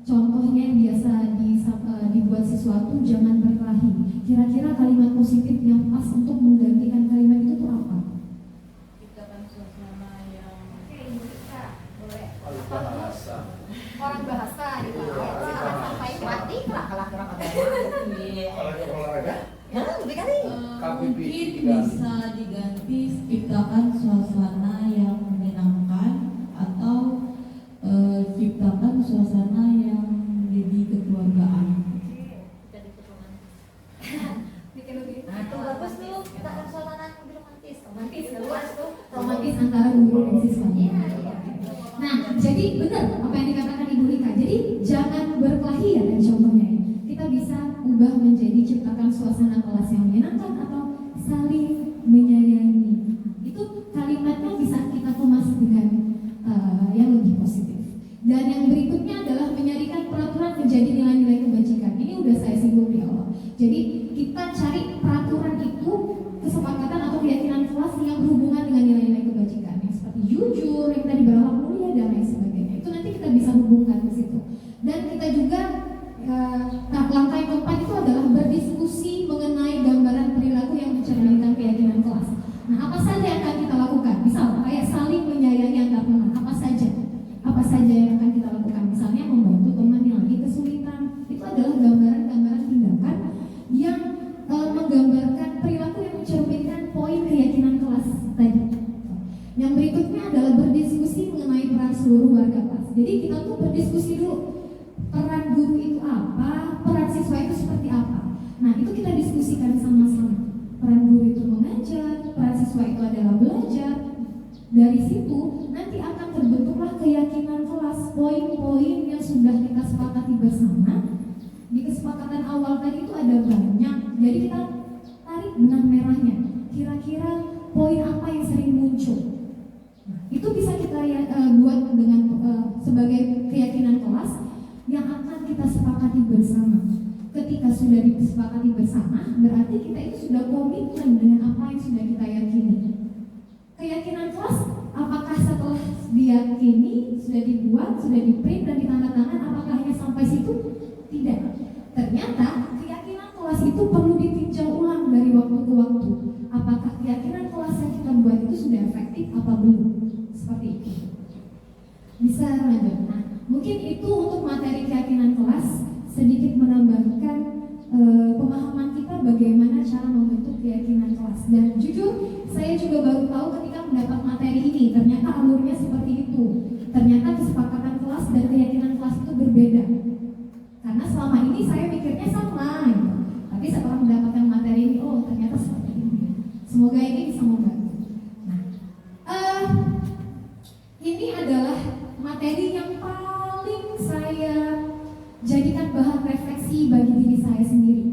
contohnya biasa dibuat sesuatu jangan berkelahi. Kira-kira kalimat positif yang pas untuk menggantikan kalimat itu tuh apa? Ciptakan suasana yang bahasa. Orang bahasa gitu. Sampai mati lah kalau kurang ada. Olahraga? Ya, lebih kali. Mungkin bisa diganti ciptakan suasana yang menyenangkan atau ciptakan suasana yang lebih kekeluargaan. Nah, itu bagus tuh. Kita akan suasana yang lebih romantis. Romantis, luas tuh. Romantis antara guru dan siswa. Iya, iya. Nah, jadi benar apa yang dikatakan Ibu Rika. Jadi jangan berkelahi ya dan contohnya ya. Kita bisa ubah menjadi ciptakan suasana kelas yang menyenangkan atau saling menyayangi. Itu kalimatnya bisa kita kemas dengan yang lebih positif. Dan yang berikutnya adalah menjadikan peraturan menjadi nilai-nilai kebajikan. Ini udah saya singgung di awal. Jadi kita cari peraturan itu kesepakatan atau keyakinan kelas yang berhubungan dengan nilai-nilai kebajikan. Yang seperti jujur, yang tadi berakhlak mulia dan lain sebagainya. Itu nanti kita bisa hubungkan ke situ. Dan kita juga langkah yang keempat itu adalah berdiskusi mengenai gambaran perilaku yang mencerminkan keyakinan kelas. Nah, apa saja yang akan kita lakukan? Misal kayak saling menyayangi antar teman. Apa saja yang akan kita lakukan? Misalnya membantu teman yang lagi kesulitan. Itu adalah gambaran-gambaran tindakan yang menggambarkan perilaku yang mencerminkan poin keyakinan kelas tadi. Yang berikutnya adalah berdiskusi mengenai peran seluruh warga kelas. Jadi kita tuh berdiskusi dulu. Peran guru itu apa? Peran siswa itu seperti apa? Nah, itu kita diskusikan sama-sama. Peran guru itu mengajar, peran siswa itu adalah belajar. Dari situ nanti akan terbentuklah keyakinan kelas, poin-poin yang sudah kita sepakati bersama. Di kesepakatan awal tadi itu ada banyak. Jadi kita tarik benang merahnya. Kira-kira poin apa yang sering muncul? Nah, itu bisa kita buat dengan sebagai keyakinan kelas yang akan kita sepakati bersama. Ketika sudah disepakati bersama, berarti kita itu sudah komitmen dengan apa yang sudah kita yakini. Keyakinan kelas, apakah setelah diyakini, sudah dibuat, sudah diprint dan ditandatangan, apakah hanya sampai situ? Tidak. Ternyata keyakinan kelas itu perlu ditinjau ulang dari waktu ke waktu. Apakah keyakinan kelas yang kita buat itu sudah efektif apa belum? Seperti itu. Bisa lanjut. Nah, mungkin itu untuk materi keyakinan kelas, sedikit menambahkan pemahaman kita bagaimana cara membentuk keyakinan kelas. Dan jujur, saya juga baru tahu ketika mendapat materi ini, ternyata alurnya seperti itu. Ternyata kesepakatan kelas dan keyakinan kelas itu berbeda. Karena selama ini saya pikirnya sama, gitu. Tapi setelah mendapatkan materi ini, oh ternyata seperti ini. Semoga ini bisa membantu. Nah, ini adalah materi yang paling saya jadikan bahan refleksi bagi diri saya sendiri.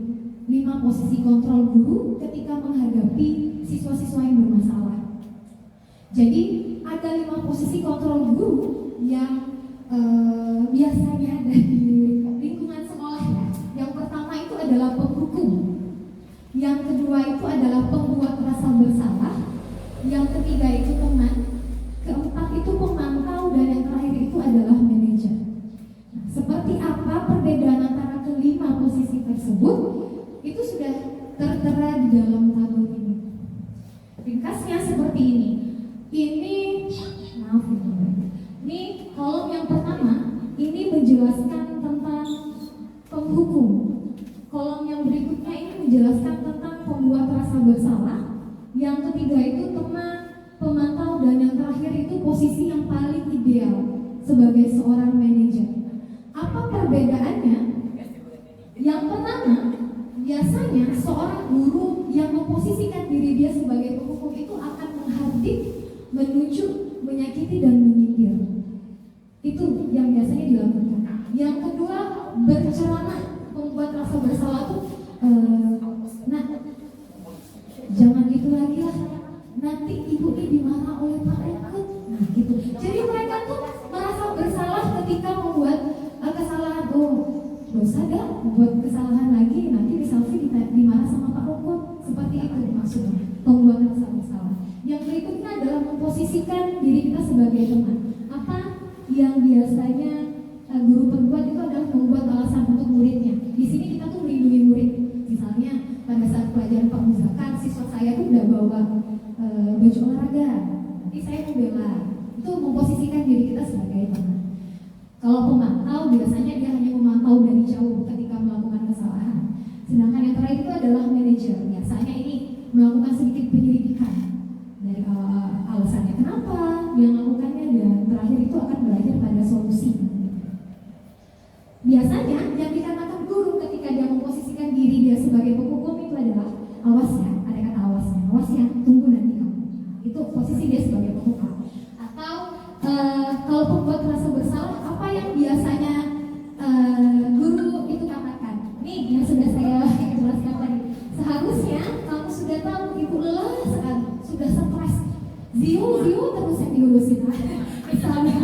5 posisi kontrol guru ketika menghadapi siswa-siswa yang bermasalah. Jadi ada 5 posisi kontrol guru yang biasanya ada di lingkungan sekolah ya. Yang pertama itu adalah penghukum. Yang kedua itu adalah pembuat rasa bersalah. Yang ketiga itu teman. Keempat itu pemantau dan yang terakhir itu adalah manajer. Nah, seperti apa perbedaan antara kelima posisi tersebut? Itu sudah tertera di dalam tabel ini. Ringkasnya seperti ini. Ini yang ketiga itu teman, pemantau, dan yang terakhir itu posisi yang paling ideal sebagai seorang manajer. Apa perbedaannya? Yang pertama, biasanya seorang guru yang memposisikan diri dia sebagai penghukum itu akan menghardik, menunjuk, menyakiti, dan menyindir. Itu yang biasanya dilakukan. Yang kedua, bercerana, membuat rasa bersalah tuh, nah, jangan gitu lagi lah. Nanti ibu ini dimarah oleh Pak Rekut. Nah, gitu. Jadi mereka tuh merasa bersalah ketika membuat kesalahan. Oh, dosa dah membuat kesalahan lagi, nanti di selfie dimarah sama Pak Rekut. Seperti itu maksudnya, pembuatan rasa bersalah. Yang berikutnya adalah memposisikan diri kita sebagai teman. Apa yang biasanya guru perbuat itu adalah membuat alasan untuk muridnya. Di sini kita tuh melindungi murid. Misalnya pada saat pelajaran pemuzakan, siswa saya tuh udah bawa baju olahraga, nanti saya membela. Itu memposisikan diri kita sebagai teman. Kalau pemantau biasanya dia hanya memantau dari jauh ketika melakukan kesalahan. Sedangkan yang terakhir itu adalah manajer. Biasanya ini melakukan sedikit penyelidikan dari alasannya kenapa dia melakukannya, dan terakhir itu akan berakhir pada solusi. Biasanya yang dikatakan guru ketika dia memposisikan diri dia sebagai penghukum itu adalah awas ya, ada kata awasnya, awas ya, tunggu nanti kamu. Itu posisi dia sebagai penghukum. Atau kalau pembuat rasa bersalah, apa yang biasanya guru itu katakan? Nih yang sudah saya jelaskan tadi. Seharusnya kamu sudah tahu ibu lelah sekali, sudah stres, ziu terus yang diurusin. Misalnya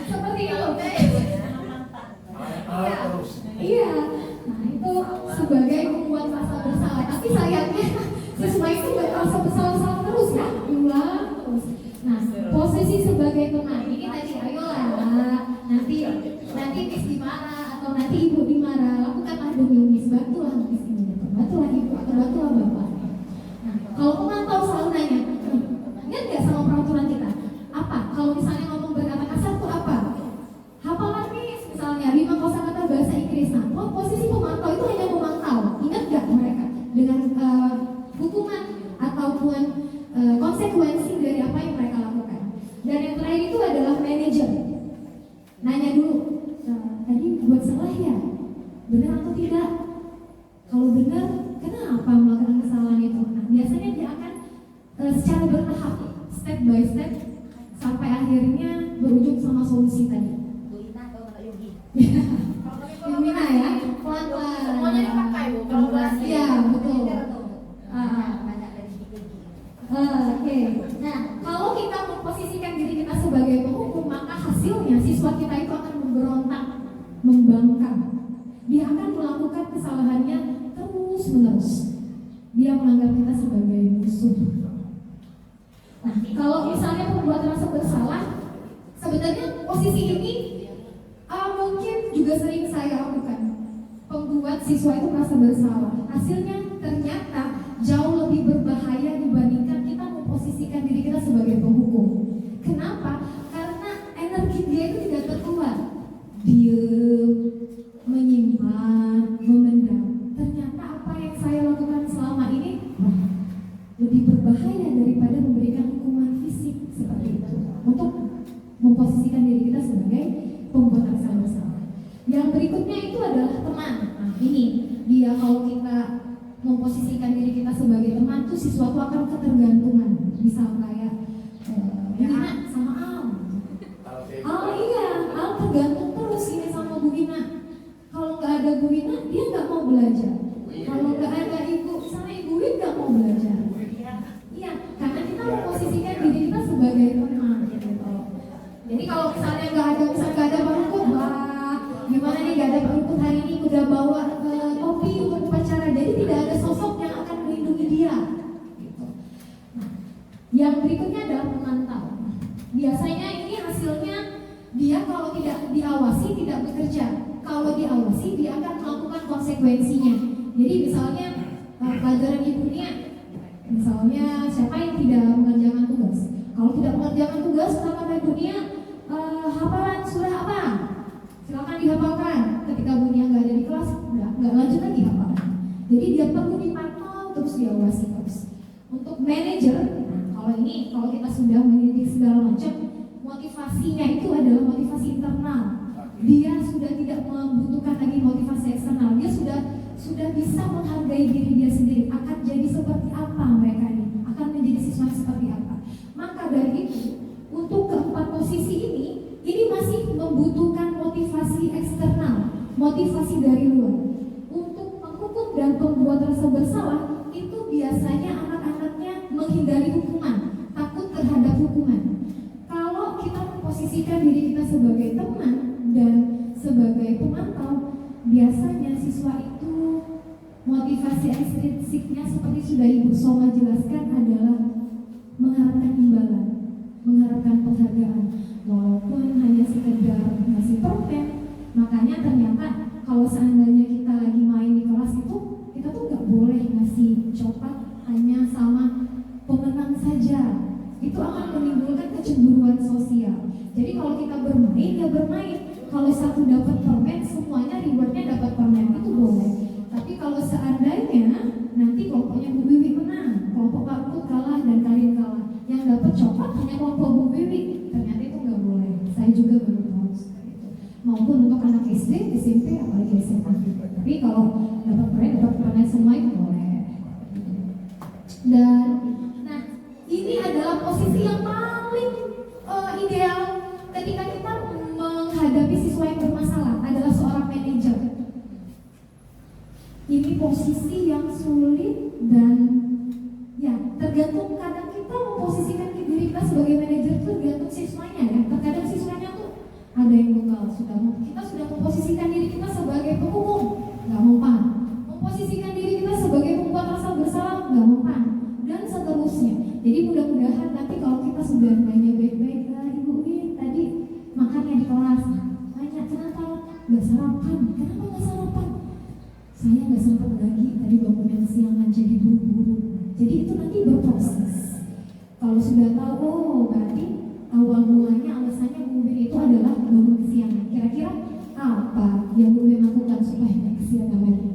seperti itu. Iya, nah itu sebagai membuat rasa bersalah. Tapi sayangnya siswa itu nggak merasa bersalah terus ya, ulang terus. Nah, posisi sebagai teman ini tadi, ayolah, nanti Miss dimarah atau nanti ibu dimarah, lakukanlah demi Miss, bantulah Miss ini, bantulah ibu atau bantulah bapak. Nah, kalau pemantau selalu nanya, ingat nggak sama peraturan kita? Apa? Kalau misalnya ngomong berkata kasar tuh apa? Hafalan Miss, misalnya 5 kosakata bahasa Inggris. Nah, posisi pemantau itu hanya memantau. Ingat gak mereka dengan hukuman ataupun konsekuensi dari apa yang mereka lakukan. Dan yang terakhir itu adalah manajer. Nanya dulu, tadi buat salah ya? Benar atau tidak? Kalau benar, kenapa melakukan kesalahan itu? Nah, biasanya dia akan secara bertahap, step by step, sampai akhirnya berujung sama solusi tadi. Yumina ya, pelan-pelan. Semuanya dipakai Bu, kalau bahasa. Iya, betul. Oke. Nah, kalau kita memposisikan diri kita sebagai penghukum, maka hasilnya siswa kita itu akan memberontak, membangkang. Dia akan melakukan kesalahannya terus-menerus. Dia menganggap kita sebagai musuh. Nah, kalau misalnya membuat rasa bersalah, sebenarnya posisi ini mungkin juga sering saya lakukan. Membuat siswa itu merasa bersalah. Hasilnya ternyata jauh lebih berbahaya dibandingkan kita memposisikan diri kita sebagai penghukum. Kenapa? Karena energi dia itu tidak terkeluar. Diam, menyimpan, memendam. Ternyata apa yang saya lakukan selama ini lebih berbahaya daripada memberikan hukuman fisik seperti itu. Untuk memposisikan diri kita sebagai pembuat rasa bersalah. Yang berikutnya itu adalah teman. Nah, ini dia, kalau kita memposisikan diri kita sebagai teman tuh sesuatu akan ketergantungan. Misal kayak Gina sama Al. Iya, Al tergantung terus ini sama Bu Gina. Kalau nggak ada Bu Gina, dia nggak mau belajar. Kalau nggak ada ibu, misalnya Ibu Win nggak mau belajar. Iya, karena kita memposisikan diri kita sebagai teman. Jadi kalau misalnya nggak ada Pak Rukut, wah gimana nih nggak ada Pak Rukut hari ini, udah bawa kopi untuk upacara, jadi tidak ada sosok yang akan melindungi dia. Gitu. Nah, yang berikutnya adalah pemantau. Biasanya ini hasilnya dia kalau tidak diawasi tidak bekerja, kalau diawasi dia akan melakukan konsekuensinya. Jadi misalnya pelajaran ibunya, misalnya siapa yang tidak mengerjakan tugas, kalau tidak mengerjakan tugas kata ibunya, hafalan surah apa? Silakan dihafalkan. Ketika bunyinya nggak ada di kelas, nggak lanjut lagi hafalan. Jadi dia perlu dipantau terus, diawasi terus. Untuk manajer, nah, kalau kita sudah mendidik segala macam, motivasinya itu adalah motivasi internal. Dia sudah tidak membutuhkan lagi motivasi eksternal. Dia sudah bisa menghargai diri dia sendiri. Akan jadi seperti apa mereka ini? Akan menjadi siswa seperti apa? Maka dari itu, untuk keempat posisi ini masih membutuhkan motivasi eksternal, motivasi dari luar. Untuk penghukum dan pembuat rasa bersalah itu biasanya anak-anaknya menghindari hukuman, takut terhadap hukuman. Kalau kita memposisikan diri kita sebagai teman dan sebagai pemantau, biasanya siswa itu motivasi ekstrinsiknya seperti sudah Ibu Soma jelaskan adalah mengharapkan imbalan, mengharapkan penghargaan, walaupun hanya sekedar ngasih permen. Makanya ternyata kalau seandainya kita lagi main di kelas itu, kita tuh nggak boleh ngasih coklat hanya sama pemenang saja. Itu akan menimbulkan kecemburuan sosial. Jadi kalau kita bermain, ya bermain. Kalau satu dapat permen, semuanya rewardnya dapat permen, itu boleh. Tapi kalau seandainya nanti kelompoknya Bu Wiwi menang, kelompok Pak Put kalah dan Karin kalah, yang dapat coklat hanya kelompok Bu Wiwi, ternyata itu nggak boleh. Saya juga baru tahu seperti itu. Maupun untuk anak SD, SMP, apalagi SMA. Tapi kalau dapat permen semua itu boleh. Dan nah, ini adalah posisi yang paling ideal ketika kita menghadapi siswa yang bermasalah, adalah seorang manajer. Ini posisi yang sulit dan ya tergantung, kadang kita memposisikan diri kita sebagai manajer itu tergantung siswanya ya. Terkadang siswanya tuh ada yang lokal, kita sudah memposisikan diri kita sebagai penghukum, nggak mempan. Memposisikan diri kita sebagai pembuat rasa bersalah, nggak mempan, dan seterusnya. Jadi mudah-mudahan nanti kalau kita sudah nanya baik-baik, Ibu Win tadi makannya di kelas, nanya kenapa nggak sarapan, kenapa nggak sarapan? Saya nggak sempat lagi tadi bangunnya siangan jadi buru-buru. Jadi itu nanti berproses. Kalau sudah tahu, oh berarti awal mulanya alasannya Bu Win itu adalah bangun kesiangan. Kira-kira apa yang Bu Win lakukan supaya nggak kesiangan lagi?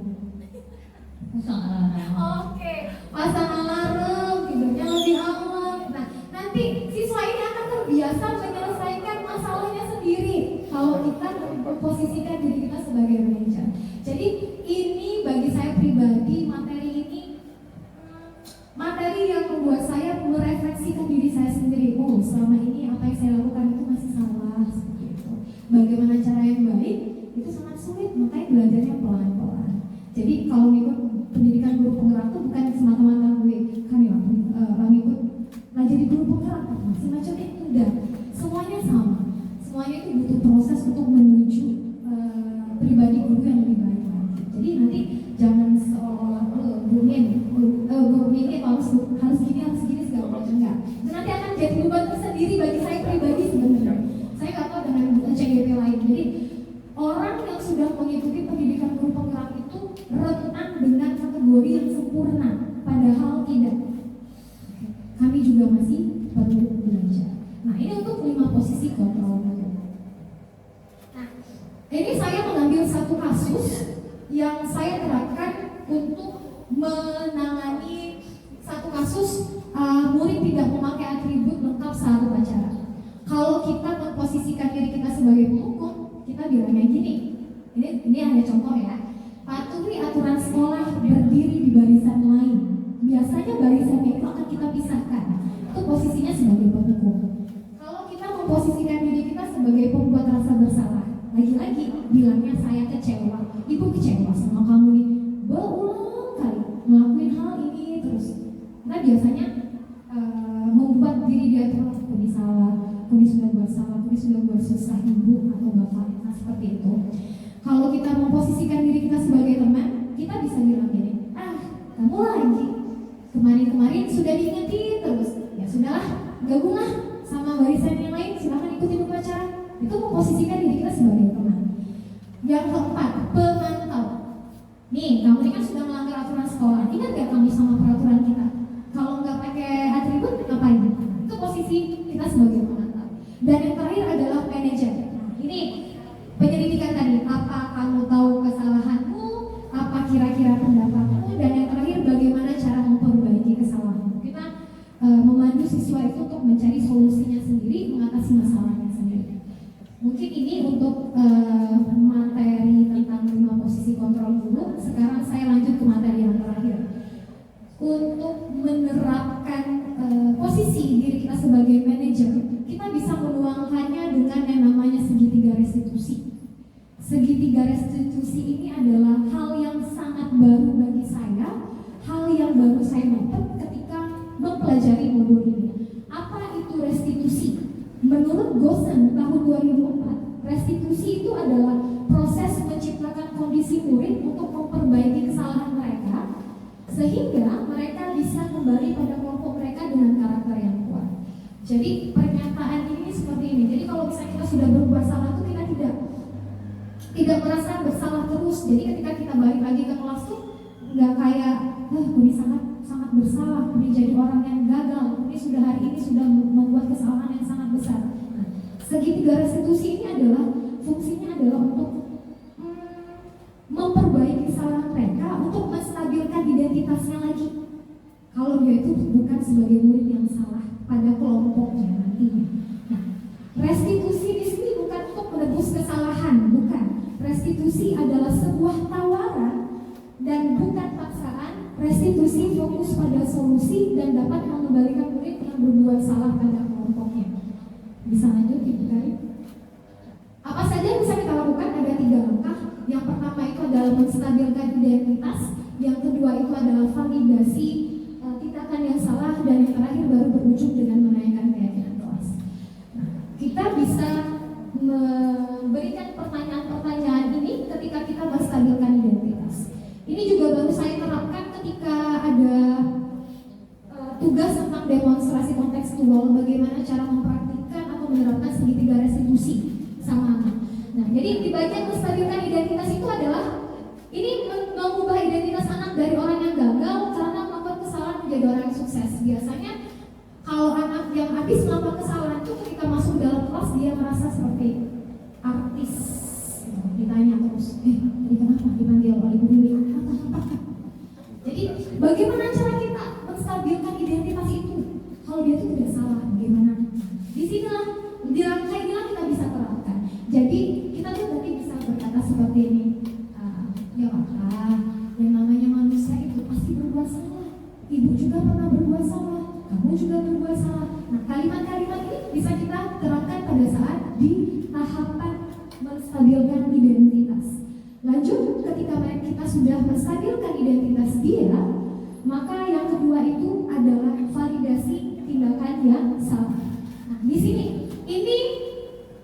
Pasang alarm. Oke, pasang alarm, tidurnya lebih awal. Nah, nanti siswa ini akan terbiasa menyelesaikan masalahnya sendiri kalau kita memposisikan diri kita sebagai manajer. Jadi ini bagi saya pribadi, materi yang membuat saya merefleksikan diri saya sendiri. Oh, selama ini apa yang saya lakukan itu masih salah, seperti itu. Bagaimana cara yang baik itu sangat sulit, makanya belajarnya pelan-pelan. Jadi kalau ikut pendidikan guru penggerak itu bukan semata-mata kami ikut jadi guru penggerak, semacam itu enggak. Semuanya sama. Semuanya itu butuh proses untuk menuju pribadi guru yang lebih baik lagi. Jadi nanti jangan seolah-olah guru ini harus gini segala macam, enggak. Dan nanti akan jadi beban tersendiri bagi saya pribadi sebenarnya. Saya nggak tahu dengan CGP lain. Jadi orang yang sudah mengikuti pendidikan guru penggerak itu rentan dengan kategori yang sempurna, padahal tidak. Kami juga masih perlu belajar. Nah, ini untuk 5 posisi kontrol. Nah, ini saya mengambil satu kasus yang saya terapkan untuk menangani satu kasus murid tidak memakai atribut lengkap saat upacara. Kalau kita memposisikan diri kita sebagai penghukum, kita bilangnya gini. Ini hanya contoh ya. Patuhi aturan sekolah, berdiri di barisan lain. Biasanya barisannya itu akan kita pisahkan. Itu posisinya sebagai penghukum. Kalau kita memposisikan diri kita sebagai pembuat rasa bersalah, lagi-lagi bilangnya saya kecewa. Ibu kecewa sama kamu nih, berulang kali ngelakuin hal ini terus. Nah biasanya membuat diri dia itu, aku ini salah, aku ini sudah buat salah, aku ini sudah buat susah ibu atau bapak. Nah seperti itu. Kalau kita memposisikan diri kita sebagai teman, kita bisa bilang gini, kamu lagi kemarin-kemarin sudah diingetin terus, ya sudahlah, gabunglah sama barisan yang lain, silakan ikutin upacara. Itu memposisikan diri kita sebagai teman. Yang keempat, pemantau. Nih, kamu ini kan sudah melanggar aturan sekolah. Ingat gak kamu sama peraturan kita? Kalau nggak pakai atribut, ngapain? Itu posisi kita sebagai pemantau. Dan yang terakhir adalah manajer. Nah, ini penyelidikan tadi. Apa kamu tahu kesalahanmu? Apa kira-kira pendapatmu? Dan yang terakhir, bagaimana cara memperbaiki kesalahanmu? Kita memandu siswa itu untuk mencari solusinya sendiri, mengatasi masalahnya sendiri. Mungkin ini untuk materi tentang 5 posisi kontrol guru. Sekarang saya lanjut ke materi yang terakhir. Untuk menerapkan posisi diri kita sebagai manajer, kita bisa menuangkannya dengan yang namanya segitiga restitusi. Segitiga restitusi ini adalah hal yang sangat baru bagi saya, hal yang baru saya dapat ketika mempelajari modul ini. Apa itu restitusi? Menurut Gosen tahun 2004, restitusi itu adalah proses menciptakan kondisi murid untuk memperbaiki kesalahan mereka sehingga mereka bisa kembali pada kelompok mereka dengan karakter yang kuat. Jadi pernyataan ini seperti ini. Jadi kalau misalnya kita sudah berbuat salah itu kita tidak merasa bersalah terus. Jadi ketika kita balik lagi ke kelas tuh nggak kayak ini sangat bersalah, ini jadi orang yang gagal, ini sudah hari ini sudah membuat kesalahan yang sangat besar. Nah, segitiga restitusi ini adalah fungsinya adalah untuk memperbaiki kesalahan mereka, untuk menstabilkan identitasnya lagi. Kalau dia itu bukan sebagai murid yang salah pada kelompoknya nantinya. Nah, restitusi di sini bukan untuk menebus kesalahan, bukan. Restitusi adalah sebuah tawaran dan bukan paksaan. Restitusi fokus pada solusi dan dapat mengembalikan murid yang berbuat salah pada kelompoknya. Bisa lanjut, Ibu Karin? Apa saja yang bisa kita lakukan? Ada 3 langkah. Yang pertama itu adalah menstabilkan identitas. Yang kedua itu adalah validasi tindakan yang salah, dan yang terakhir baru berujung dengan menaikkan keyakinan kelas. Nah, kita bisa memberikan pertanyaan-pertanyaan ini ketika kita menstabilkan identitas. Ini juga baru saya terapkan ketika ada tugas tentang demonstrasi kontekstual, bagaimana cara mempraktikkan atau menerapkan segitiga restitusi sama anak. Nah, jadi di bagian menstabilkan identitas itu adalah ini mengubah identitas anak dari orang yang gagal karena melakukan kesalahan menjadi orang yang sukses. Biasanya kalau anak yang habis melakukan kesalahan itu ketika masuk dalam kelas dia merasa seperti artis. Ditanya terus, tadi kenapa dipanggil oleh guru ini? Jadi bagaimana cara kita menstabilkan identitas itu? Kalau dia itu tidak salah, bagaimana? Di sinilah, di langkah inilah kita bisa terapkan. Jadi kita tuh nanti bisa berkata seperti ini, ya Pak, yang namanya manusia itu pasti berbuat salah. Ibu juga pernah berbuat salah, kamu juga berbuat salah. Nah, kalimat-kalimat ini bisa kita terapkan pada saat di tahapan menstabilkan identitas. Lanjut, ketika kita sudah menstabilkan identitas dia, maka yang kedua itu adalah validasi tindakan yang salah. Nah, di sini ini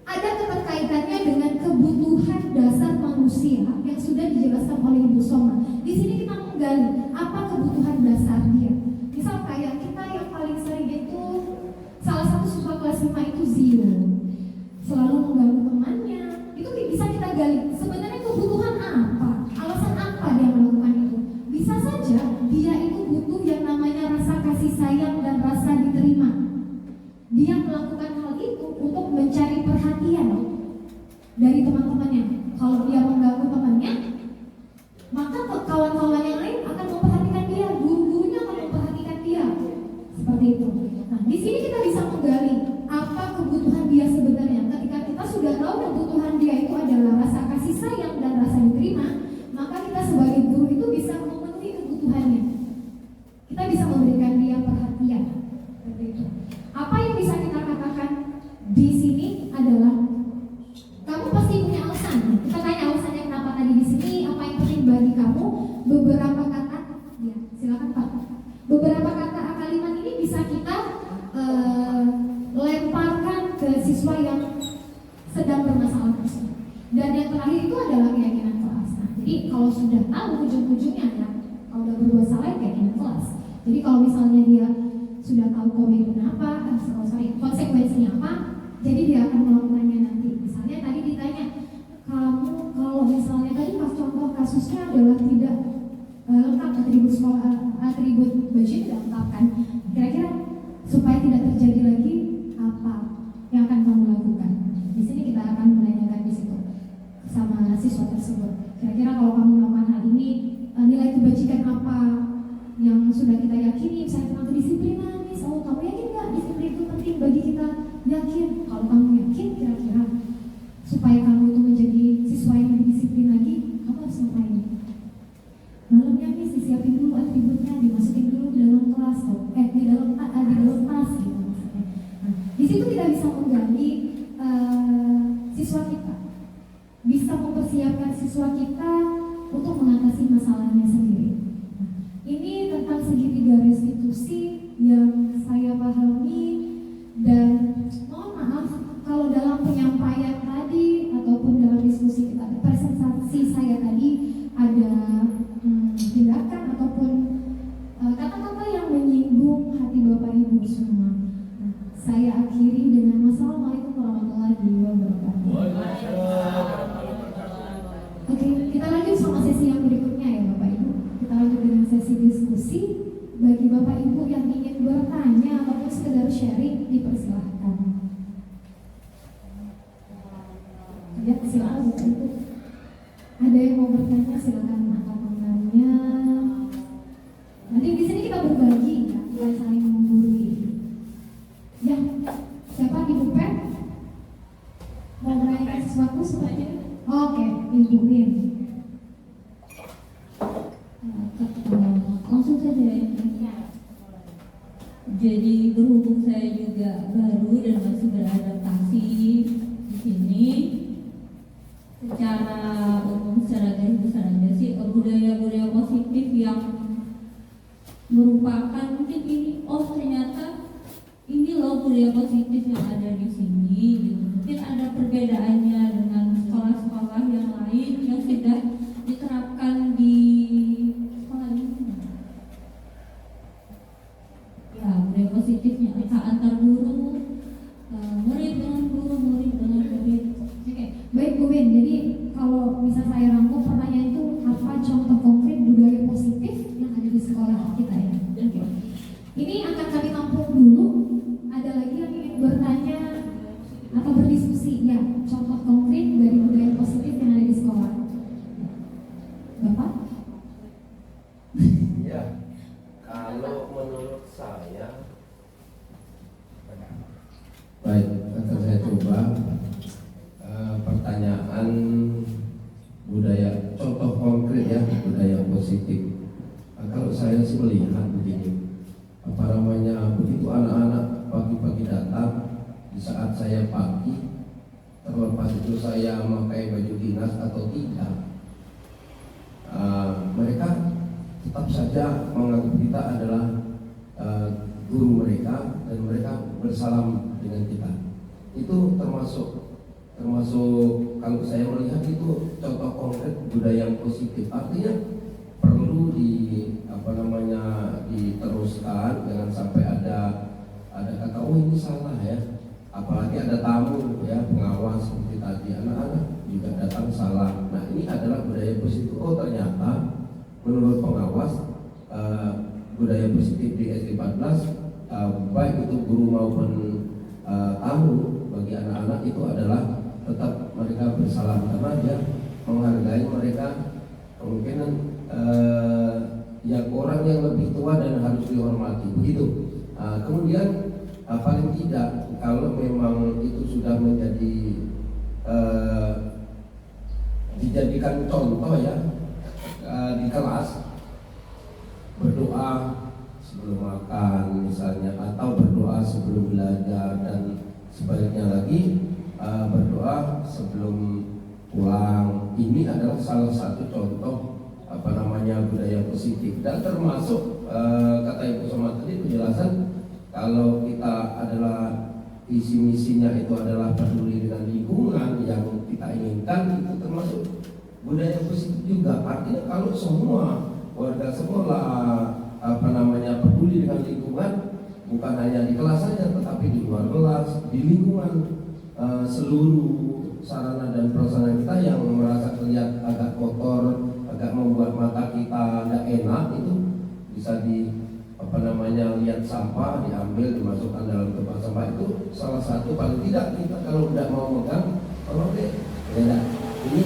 ada keterkaitannya dengan kebutuhan dasar manusia yang sudah dijelaskan oleh Ibu Soma. Di sini kita menggali apa kebutuhan dasar dia. Misal kayak kita yang paling sering itu salah satu siswa kelas 5 itu Zio, selalu mengganggu temannya. Itu bisa kita gali sebenarnya kebutuhan apa, alasan apa dia melakukan itu. Bisa saja dia itu butuh yang namanya rasa kasih sayang dan rasa diterima. Dia melakukan hal itu untuk mencari perhatian dari teman-temannya. Kalau dia mengganggu temannya, maka kawan-kawan yang lain akan memperhatikan dia, guru-gurunya akan memperhatikan dia. Seperti itu. Nah, di sini kita bisa menggali apa kebutuhan dia sebenarnya. Ketika kita sudah tahu kebutuhan dia itu adalah rasa kasih sayang dan rasa diterima, maka kita sebagai guru itu bisa memenuhi kebutuhannya. Kita bisa memberikan dia perhatian. Seperti itu. Apa yang bisa kita katakan di sini adalah kamu pasti punya alasan. Kita tanya alasannya kenapa tadi di sini, apa yang penting bagi kamu. Beberapa kata, ya silakan Pak. Beberapa kata kalimat ini bisa kita lemparkan ke siswa yang sedang bermasalah tersebut. Dan yang terakhir itu adalah keyakinan kelas. Nah, jadi kalau sudah tahu ujung-ujungnya ya, kalau udah berbuat salah ya keyakinan kelas. Jadi kalau misalnya dia sudah tahu komitmen apa, konsekuensinya apa, jadi dia akan melakukannya nanti. Misalnya tadi ditanya, kamu kalau misalnya tadi pas contoh kasusnya adalah tidak lengkap atribut sekolah, atribut baju tidak lengkap kan? Kira-kira supaya tidak terjadi lagi apa yang akan kamu lakukan? Di sini kita akan menanyakan di situ sama siswa tersebut. Kira-kira kalau kamu melakukan hal ini, nilai kebajikan apa yang sudah kita yakini? Misalnya tentang kedisiplinan, oh yakin. Kalau kamu yakin, kira-kira supaya kamu itu menjadi siswa yang lebih disiplin lagi, kamu harus ngapain? Malamnya nih disiapin dulu atributnya, dimasukin dulu di dalam kelas, di dalam kelas gitu maksudnya. Nah, di situ kita bisa menggali siswa kita, bisa mempersiapkan siswa kita untuk mengatasi masalahnya sendiri. Nah, ini tentang segitiga restitusi yang saya pahami, dan mohon maaf kalau dalam penyampaian tadi ataupun dalam diskusi kita, presentasi saya tadi ada tindakan ataupun kata-kata yang menyinggung hati Bapak Ibu semua. Nah, saya akhiri dengan wassalamualaikum warahmatullahi wabarakatuh. Oke, kita lanjut sama sesi yang berikutnya ya Bapak Ibu. Kita lanjut dengan sesi diskusi. Bagi Bapak Ibu yang ingin bertanya ataupun sekedar sharing, dipersilahkan. Ya, silakan Bapak Ibu. Ada yang mau bertanya, silakan angkat tangannya. Nanti di sini kita berbagi, ya, kita saling menggurui. Ya, siapa Ibu Pep? Mau menanyakan sesuatu sepertinya? Oke, Ibu Win. Langsung saja ya. Jadi berhubung saya juga baru dan masih beradaptasi di sini, secara umum, secara garis besar aja sih, budaya-budaya positif yang merupakan mungkin ini, oh ternyata ini loh budaya positif yang ada di sini gitu. Mungkin ada perbedaannya dengan sekolah-sekolah yang lain yang sudah diterapkan di sekolah ini. Ya, budaya positifnya antar guru, murid dengan guru, murid dengan murid. Oke, baik Bu Win. Jadi kalau bisa saya rangkum pertanyaan itu, apa contoh konkret budaya positif yang ada di sekolah kita ya? Oke. Ini akan kami tampung dulu. Ada lagi yang ingin bertanya atau berdiskusi? Ya, contoh konkret dari budaya positif yang ada di sekolah. Bapak? Ya, kalau menurut saya, baik, akan saya coba pertanyaan budaya, contoh konkret ya, budaya positif. Kalau saya sih melihat begini, begitu anak-anak pagi-pagi datang, di saat saya pagi, terlepas itu saya memakai baju dinas atau tidak, mereka tetap saja menganggap kita adalah guru mereka dan mereka bersalam dengan kita. Itu termasuk kalau saya melihat itu contoh konkret budaya yang positif. Artinya perlu diteruskan, jangan sampai ada kata oh ini salah ya. Apalagi ada tamu ya, pengawas seperti tadi, anak-anak juga datang salah. Nah, ini adalah budaya positif. Oh ternyata menurut pengawas budaya positif di SD 14 baik itu guru maupun tamu bagi anak-anak itu adalah tetap mereka bersalam karena dia menghargai mereka, kemungkinan yang orang yang lebih tua dan harus dihormati begitu. Kemudian paling tidak kalau memang itu sudah menjadi dijadikan contoh ya di kelas, berdoa sebelum makan misalnya, atau berdoa sebelum belajar, dan sebaliknya lagi berdoa sebelum pulang. Ini adalah salah satu contoh budaya positif, dan termasuk kata Ibu Soma tadi penjelasan kalau kita adalah visi misinya itu adalah peduli dengan lingkungan yang kita inginkan, itu termasuk budaya positif juga. Artinya kalau semua warga sekolah peduli dengan lingkungan, bukan hanya di kelas saja tetapi di luar kelas, di lingkungan seluruh sarana dan prasarana kita yang merasa terlihat agak kotor, agak membuat mata kita tidak enak, itu bisa lihat sampah diambil dimasukkan dalam tempat sampah. Itu salah satu, paling tidak kita kalau tidak mau megang, kalau ini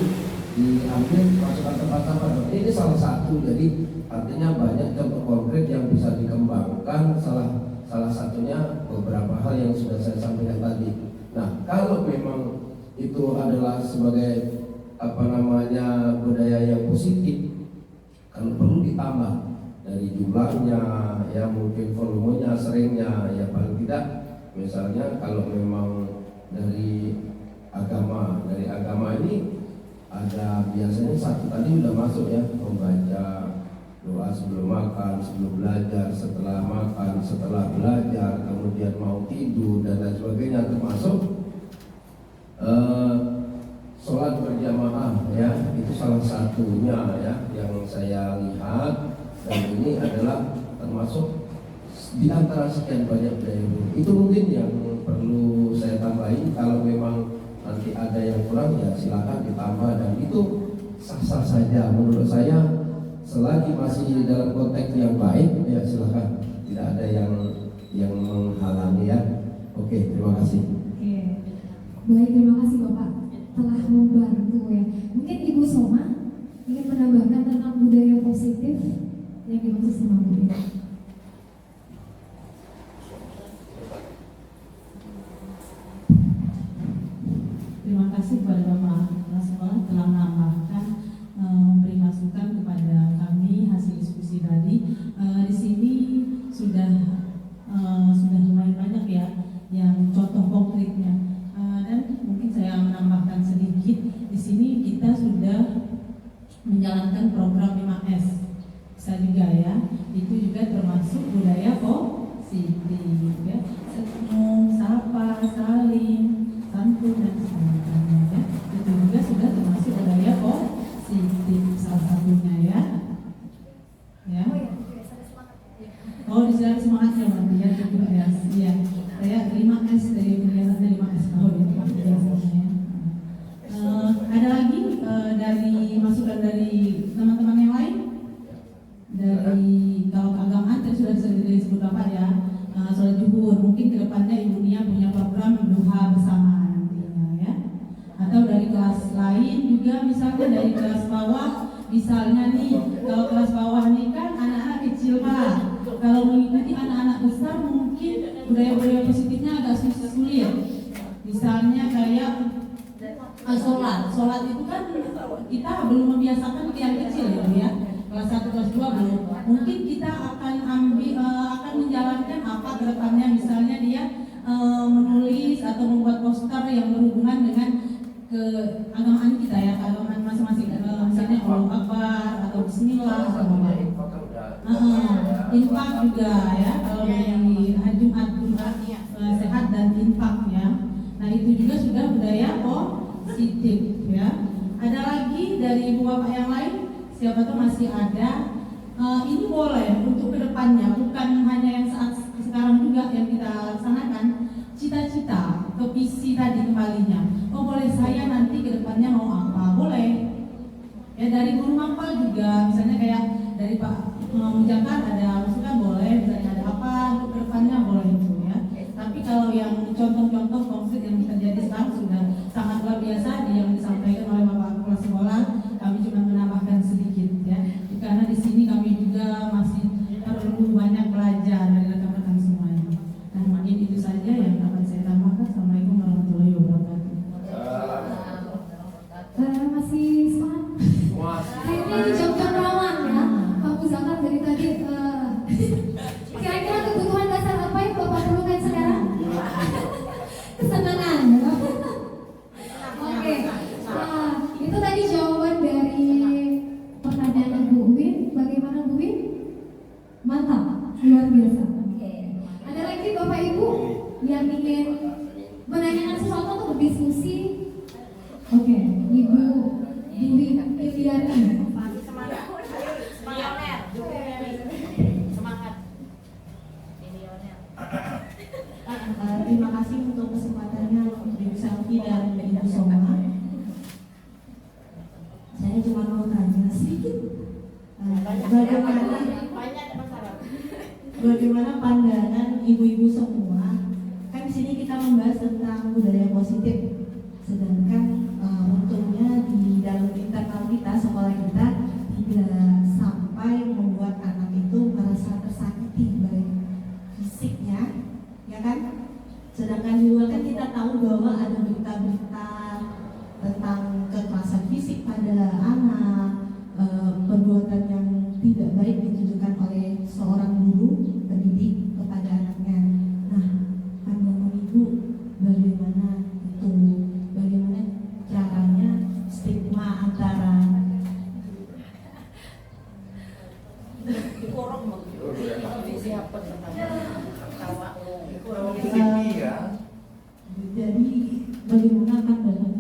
diambil masukkan tempat sampah. Ini salah satu. Jadi artinya banyak contoh konkret yang bisa dikembangkan. Salah satunya beberapa hal yang sudah saya sampaikan tadi. itu adalah sebagai budaya yang positif, kalau perlu ditambah dari jumlahnya, ya mungkin volumenya, seringnya, ya paling tidak misalnya kalau memang dari agama ini ada biasanya satu tadi udah masuk ya, membaca doa sebelum makan, sebelum belajar, setelah makan, setelah belajar, kemudian mau tidur dan lain sebagainya, termasuk sholat berjamaah ya, itu salah satunya ya yang saya lihat, dan ini adalah termasuk di antara sekian banyak budaya buruk. Itu mungkin yang perlu saya tambahin. Kalau memang nanti ada yang kurang ya silakan ditambah, dan itu sah-sah saja menurut saya, selagi masih dalam konteks yang baik ya silakan, tidak ada yang menghalangi ya. Oke, terima kasih. Oke. Baik, terima kasih Bapak telah membantu ya. Mungkin Ibu Soma ingin menambahkan tentang budaya positif yang dimaksud sama Bu Ina. Terima kasih kepada Bapak Kepala Sekolah telah menambahkan, memberi masukan kepada kami hasil diskusi tadi. Di sini sudah lumayan banyak ya yang contoh konkretnya, dan mungkin saya menambahkan sedikit. Di sini kita sudah menjalankan program 5S, bisa juga ya. Itu juga termasuk budaya positif ya. Senyum, sapa, saling, santun dan sebagainya ya. Itu juga sudah termasuk budaya positif salah satunya ya. Ya. Oh, di sini semangatnya berarti ya, ya. Saya 5S dari kegiatan 5S tahun ya, biasanya. Ada lagi dari masukan dari teman-teman yang lain? Dari kalau keagamaan tadi sudah disebut Bapak ya, sholat zuhur. Mungkin kedepannya Ibu Nia punya program duha bersama nantinya ya. Atau dari kelas lain juga, misalnya dari kelas bawah, misalnya nih kalau kelas bawah nih kan anak-anak kecil Pak. Kalau mengikuti anak-anak besar mungkin budaya-budaya positifnya agak sulit. Misalnya kayak sholat itu kan kita belum membiasakan ke yang kecil ya. Kelas 1, kelas 2 belum. Mungkin kita akan menjalankan apa ke depannya, misalnya dia menulis atau membuat poster yang berhubungan dengan keagamaan kita ya, keagamaan masing-masing. Misalnya Allahu Akbar atau Bismillah atau infak juga ya, kalau di hari Jumat sehat dan infak ya. Nah itu juga sudah budaya positif ya. Ada lagi dari ibu bapak yang lain? Siapa tahu masih ada. Ini boleh untuk kedepannya, bukan hanya yang saat sekarang juga yang kita laksanakan. Cita-cita ke visi tadi kembalinya. Oh boleh saya nanti kedepannya mau apa? Boleh. Ya dari guru mapal juga, misalnya kayak dari Pak Mujakar ada masukan boleh, misalnya ada apa untuk kedepannya boleh itu ya. Tapi kalau yang contoh-contoh konkret yang terjadi sekarang sudah sangat luar biasa yang disampaikan oleh Bapak Kepala Sekolah. Kami cuma menambahkan sedikit ya, karena di sini kami juga masih perlu banyak belajar dari rekan-rekan semuanya. Nah mungkin itu saja yang dapat saya tambahkan. Assalamualaikum warahmatullahi wabarakatuh. Masih semangat? Kayaknya di jam-jam rawan ya, Pak Muzakkar dari tadi. Kira-kira kebutuhan dasar apa yang Bapak perlukan sekarang? Kesenangan. Oke. Itu tadi jawaban dari pertanyaan Bu Win. Bagaimana Bu Win? Mantap, luar biasa. Ada lagi Bapak Ibu yang ingin menanyakan sesuatu atau berdiskusi? Oke, Ibu Dewi Iliani. Terima kasih untuk kesempatannya untuk Ibu Selvi dan Ibu Soma. Saya cuma mau tanya sedikit, bagaimana pandangan ibu-ibu semua? Kan di sini kita membahas tentang budaya positif, sedangkan untungnya di dalam internal kita, sekolah kita tidak sampai membuat anak itu merasa tersakiti baik fisiknya, ya kan? Sedangkan di luar kan kita tahu bahwa ada berita-berita fisik pada anak, perbuatan yang tidak baik ditujukan oleh seorang guru pendidik kepada anaknya. Nah, pandangan Ibu bagaimana itu? Bagaimana caranya stigma antara jadi bagaimana pandangan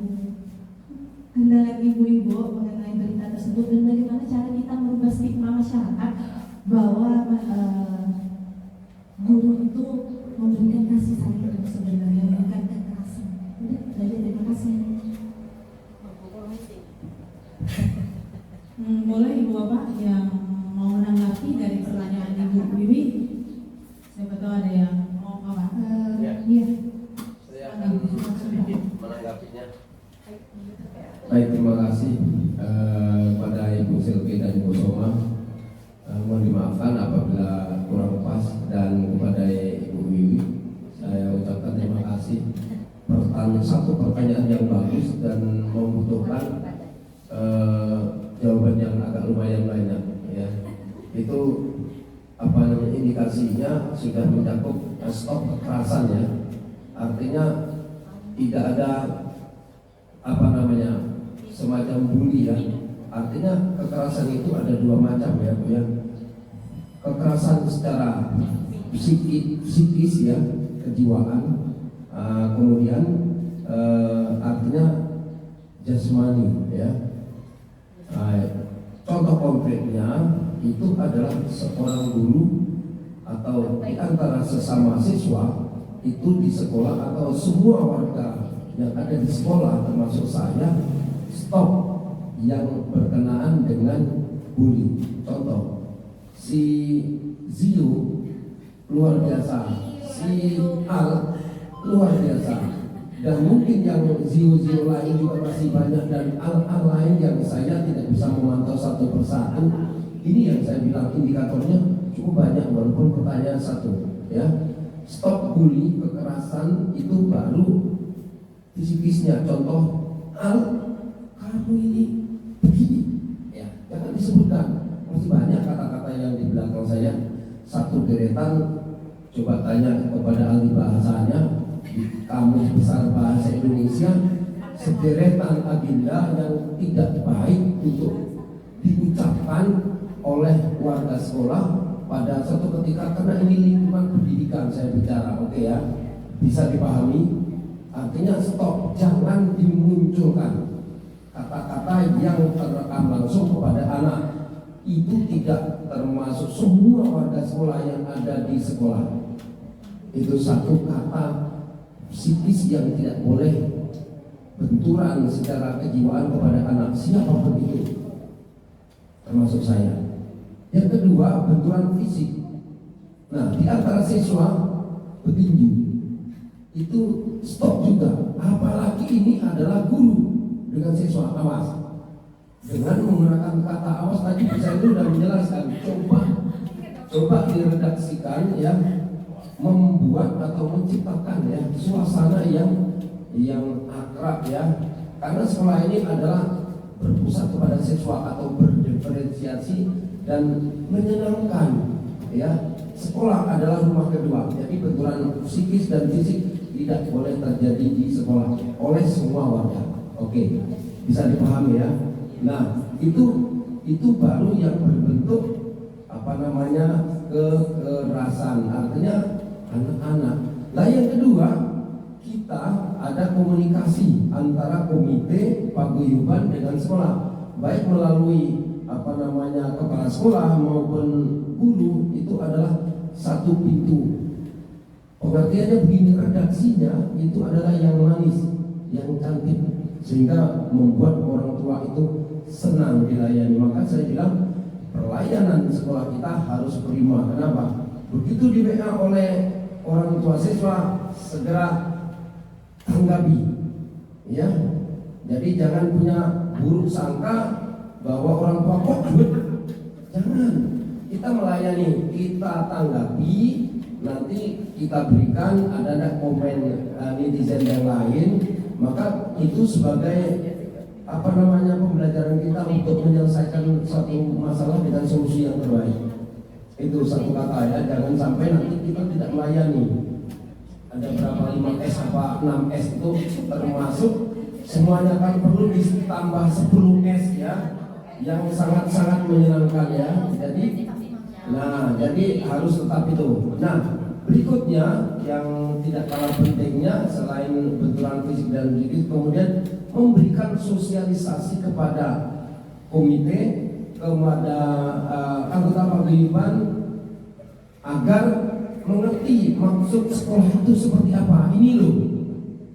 ibu-ibu mengenai berita tersebut dan bagaimana cara kita merubah stigma masyarakat bahwa guru itu memberikan kasih sayang sebenarnya bukan kekerasan. Udah, terima kasih. Boleh Ibu Bapak yang mau menanggapi dari pertanyaan Ibu Wiwi? Siapa tahu ada yang mau apa? Iya. Saya akan sedikit menanggapinya. Baik, terima kasih kepada Ibu Silvi dan Ibu Soma. Mohon dimaafkan apabila kurang pas, dan kepada Ibu Wiwi saya ucapkan terima kasih. Satu pertanyaan yang bagus dan membutuhkan jawaban yang agak lumayan banyak, ya. Itu indikasinya sudah mencakup stop kekerasan, ya. Artinya tidak ada semacam bully, ya. Artinya kekerasan itu ada dua macam, ya Bu, ya. Kekerasan secara psikis, ya, kejiwaan, kemudian artinya jasmani, ya. Contoh konkretnya itu adalah seorang guru atau di antara sesama siswa itu di sekolah atau semua warga yang ada di sekolah termasuk saya stop yang berkenaan dengan bully. Contoh, si Zio luar biasa, si Al luar biasa, dan mungkin yang Zio lain juga masih banyak, dan Al lain yang saya tidak bisa memantau satu persatu. Ini yang saya bilang indikatornya cukup banyak walaupun pertanyaan satu, ya. Stop bully, kekerasan itu baru psikisnya. Contoh, Al, kamu ini begini, ya, jangan disebutkan. Masih banyak kata-kata yang di belakang saya. Satu deretan, coba tanya kepada ahli bahasanya di Kamus Besar Bahasa Indonesia, sederetan agenda yang tidak baik untuk diucapkan oleh warga sekolah pada suatu ketika, karena ini lingkungan pendidikan saya bicara, oke, ya, bisa dipahami. Artinya stop, jangan dimunculkan kata-kata yang terekam langsung kepada anak. Itu tidak termasuk semua warga sekolah yang ada di sekolah. Itu satu kata psikis yang tidak boleh benturan secara kejiwaan kepada anak siapapun itu, termasuk saya. Yang kedua, benturan fisik. Nah, di antara siswa petinju itu stop juga. Apalagi ini adalah guru dengan siswa, awas. Dengan menggunakan kata awas tadi saya itu sudah menjelaskan. Coba diredaksikan, ya, membuat atau menciptakan, ya, suasana yang akrab, ya. Karena sekolah ini adalah berpusat kepada siswa atau berdiferensiasi dan menyenangkan, ya. Sekolah adalah rumah kedua. Jadi benturan psikis dan fisik tidak boleh terjadi di sekolah oleh semua warga. Oke, bisa dipahami, ya. Nah, itu baru yang berbentuk kekerasan, artinya anak-anak. Nah, yang kedua, kita ada komunikasi antara komite paguyuban dengan sekolah, baik melalui kepala sekolah maupun guru. Itu adalah satu pintu. Pengertiannya begini, redaksinya itu adalah yang manis, yang cantik, sehingga membuat orang tua itu senang dilayani. Maka saya bilang pelayanan sekolah kita harus prima. Kenapa? Begitu di WA oleh orang tua siswa, segera tanggapi, ya. Jadi jangan punya buruk sangka bahwa orang tua kok duit. Jangan. Kita melayani, kita tanggapi, nanti kita berikan. Ada komen netizen yang lain, maka itu sebagai pembelajaran kita untuk menyelesaikan satu masalah dengan solusi yang terbaik. Itu satu kata ya, jangan sampai nanti kita tidak melayani. Ada berapa 5S apa 6S itu termasuk semuanya kan perlu ditambah 10S ya, yang sangat-sangat menyenangkan ya. Jadi harus tetap itu. Nah, berikutnya yang tidak kalah pentingnya selain benturan fisik dan psikis, kemudian memberikan sosialisasi kepada komite, kepada anggota paguyuban agar mengerti maksud sekolah itu seperti apa. Ini loh,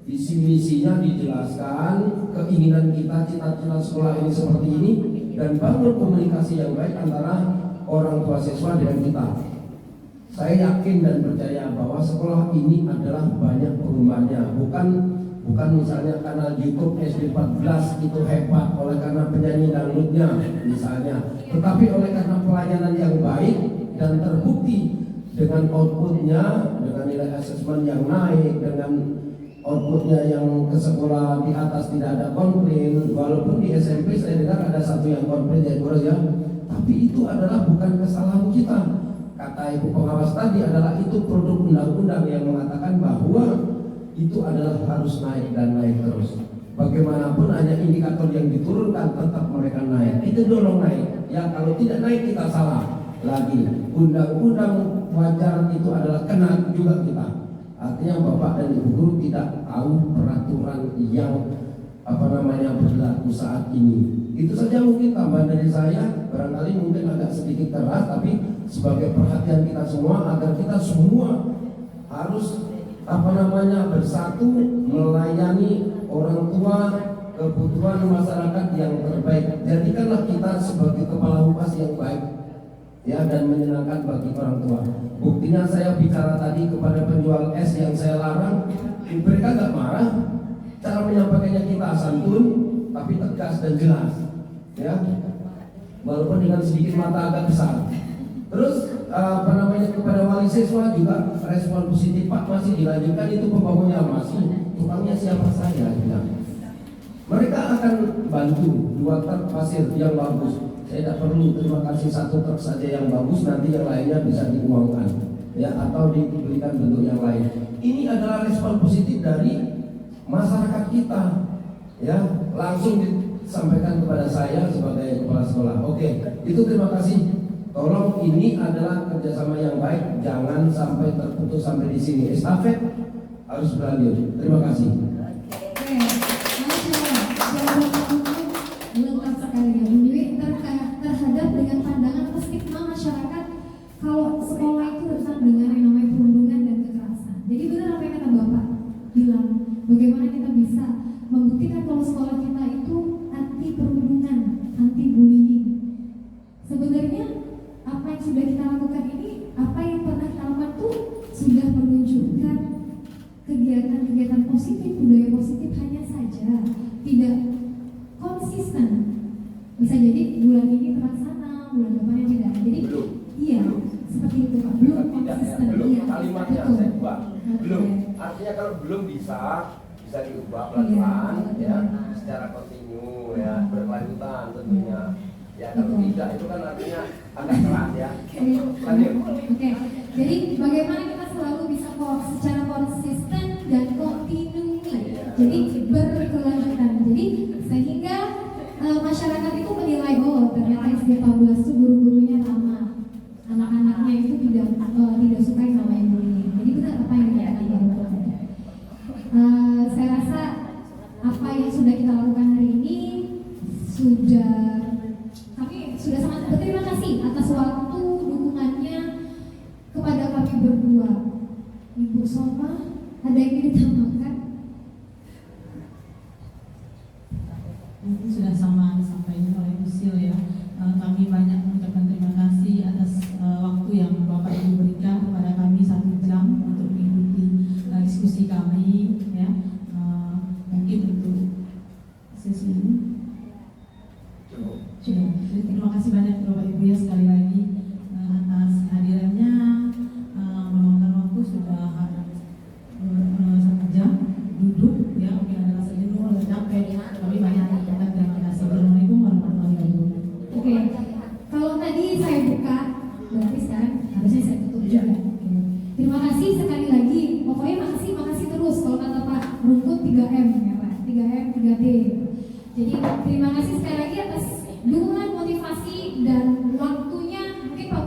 visi misinya dijelaskan, keinginan kita, cita-cita sekolah ini seperti ini, dan bangun komunikasi yang baik antara orang tua siswa dengan kita. Saya yakin dan percaya bahwa sekolah ini adalah banyak perubahannya, bukan misalnya karena YouTube SD 14 itu hebat oleh karena penyanyi dangdutnya misalnya, tetapi oleh karena pelayanan yang baik dan terbukti dengan outputnya, dengan nilai asesmen yang naik, dengan outputnya yang ke sekolah di atas tidak ada komplain. Walaupun di SMP saya dengar ada satu yang komplain ya, tapi itu adalah bukan kesalahan kita. Kata ibu pengawas tadi adalah itu produk undang-undang yang mengatakan bahwa itu adalah harus naik dan naik terus. Bagaimanapun hanya indikator yang diturunkan tetap mereka naik. Itu dorong naik. Ya kalau tidak naik kita salah lagi. Undang-undang wajar itu adalah kena juga kita. Artinya Bapak dan Ibu guru tidak tahu peraturan yang berlaku saat ini. Itu saja mungkin tambahan dari saya. Barangkali mungkin agak sedikit keras, tapi sebagai perhatian kita semua agar kita semua harus bersatu melayani orang tua, kebutuhan masyarakat yang terbaik. Jadikanlah kita sebagai kepala humas yang baik ya, dan menyenangkan bagi orang tua. Buktinya saya bicara tadi kepada penjual es yang saya larang, mereka gak marah. Cara menyampaikannya kita santun tapi tegas dan jelas ya, walaupun dengan sedikit mata agak besar. Terus kepada wali siswa juga respon positif, Pak masih dilanjutkan itu pembangunnya, masih tukangnya siapa saya bilang. Mereka akan bantu 2 truk pasir yang bagus. Saya tidak perlu terima kasih 1 truk saja yang bagus, nanti yang lainnya bisa diuangkan ya, atau diberikan bentuk yang lain. Ini adalah respon positif dari masyarakat kita ya, langsung disampaikan kepada saya sebagai kepala sekolah. Oke, itu terima kasih. Tolong ini adalah kerjasama yang baik, jangan sampai terputus sampai di sini. Estafet harus berlanjut. Terima kasih. Oke, lengkap sekali ya, Dewi, terhadap dengan pandangan atau stigma masyarakat kalau sekolah itu urusan dengan yang namanya perundungan dan kekerasan. Jadi benar apa yang kata Bapak bilang, bagaimana kita bisa membuktikan kalau sekolah kita itu anti perundungan, anti bullying. Sebenarnya apa yang sudah kita lakukan ini, apa yang pernah kita lakukan tuh sudah menunjukkan kegiatan-kegiatan positif, budaya positif, hanya saja tidak konsisten. Bisa jadi bulan ini terlaksana, bulan depannya tidak. Jadi belum. Iya, seperti itu Pak. Belum konsisten. Belum, Iya, kalimatnya betul. saya ubah. Belum. Artinya kalau belum bisa diubah pelan-pelan ya, secara kontinu ya, berkelanjutan tentunya. Ya kalau tidak itu kan artinya agak keras ya. Lanjut. Oke. Jadi bagaimana kita selalu bisa secara konsisten dan kontinu. Jadi berkelanjutan. Jadi sehingga masyarakat itu menilai, oh ternyata SD 14 itu guru-gurunya ramah, anak-anaknya itu tidak suka yang namanya bullying. Jadi benar apa yang dikatakan Bapak. Saya rasa apa yang sudah kita lakukan hari ini kami sudah sangat berterima kasih atas waktu dukungannya kepada kami berdua. Ibu Soma, ada yang ingin ditambahkan? Mungkin sudah sama disampaikan oleh Usil ya. Kami banyak mengucapkan terima kasih atas waktu yang Bapak Ibu berikan kepada kami 1 jam untuk mengikuti diskusi kami ya. Mungkin untuk sesi ini sudah. Terima kasih banyak Bapak Ibu ya, sekali lagi atas hadirannya. Meluangkan waktu sudah 1 jam duduk ya, mungkin ada rasa jenuh, ada capek, kami banyak mengucapkan terima 3M 3D. Jadi terima kasih sekali lagi atas dukungan, motivasi dan waktunya. Mungkin Pak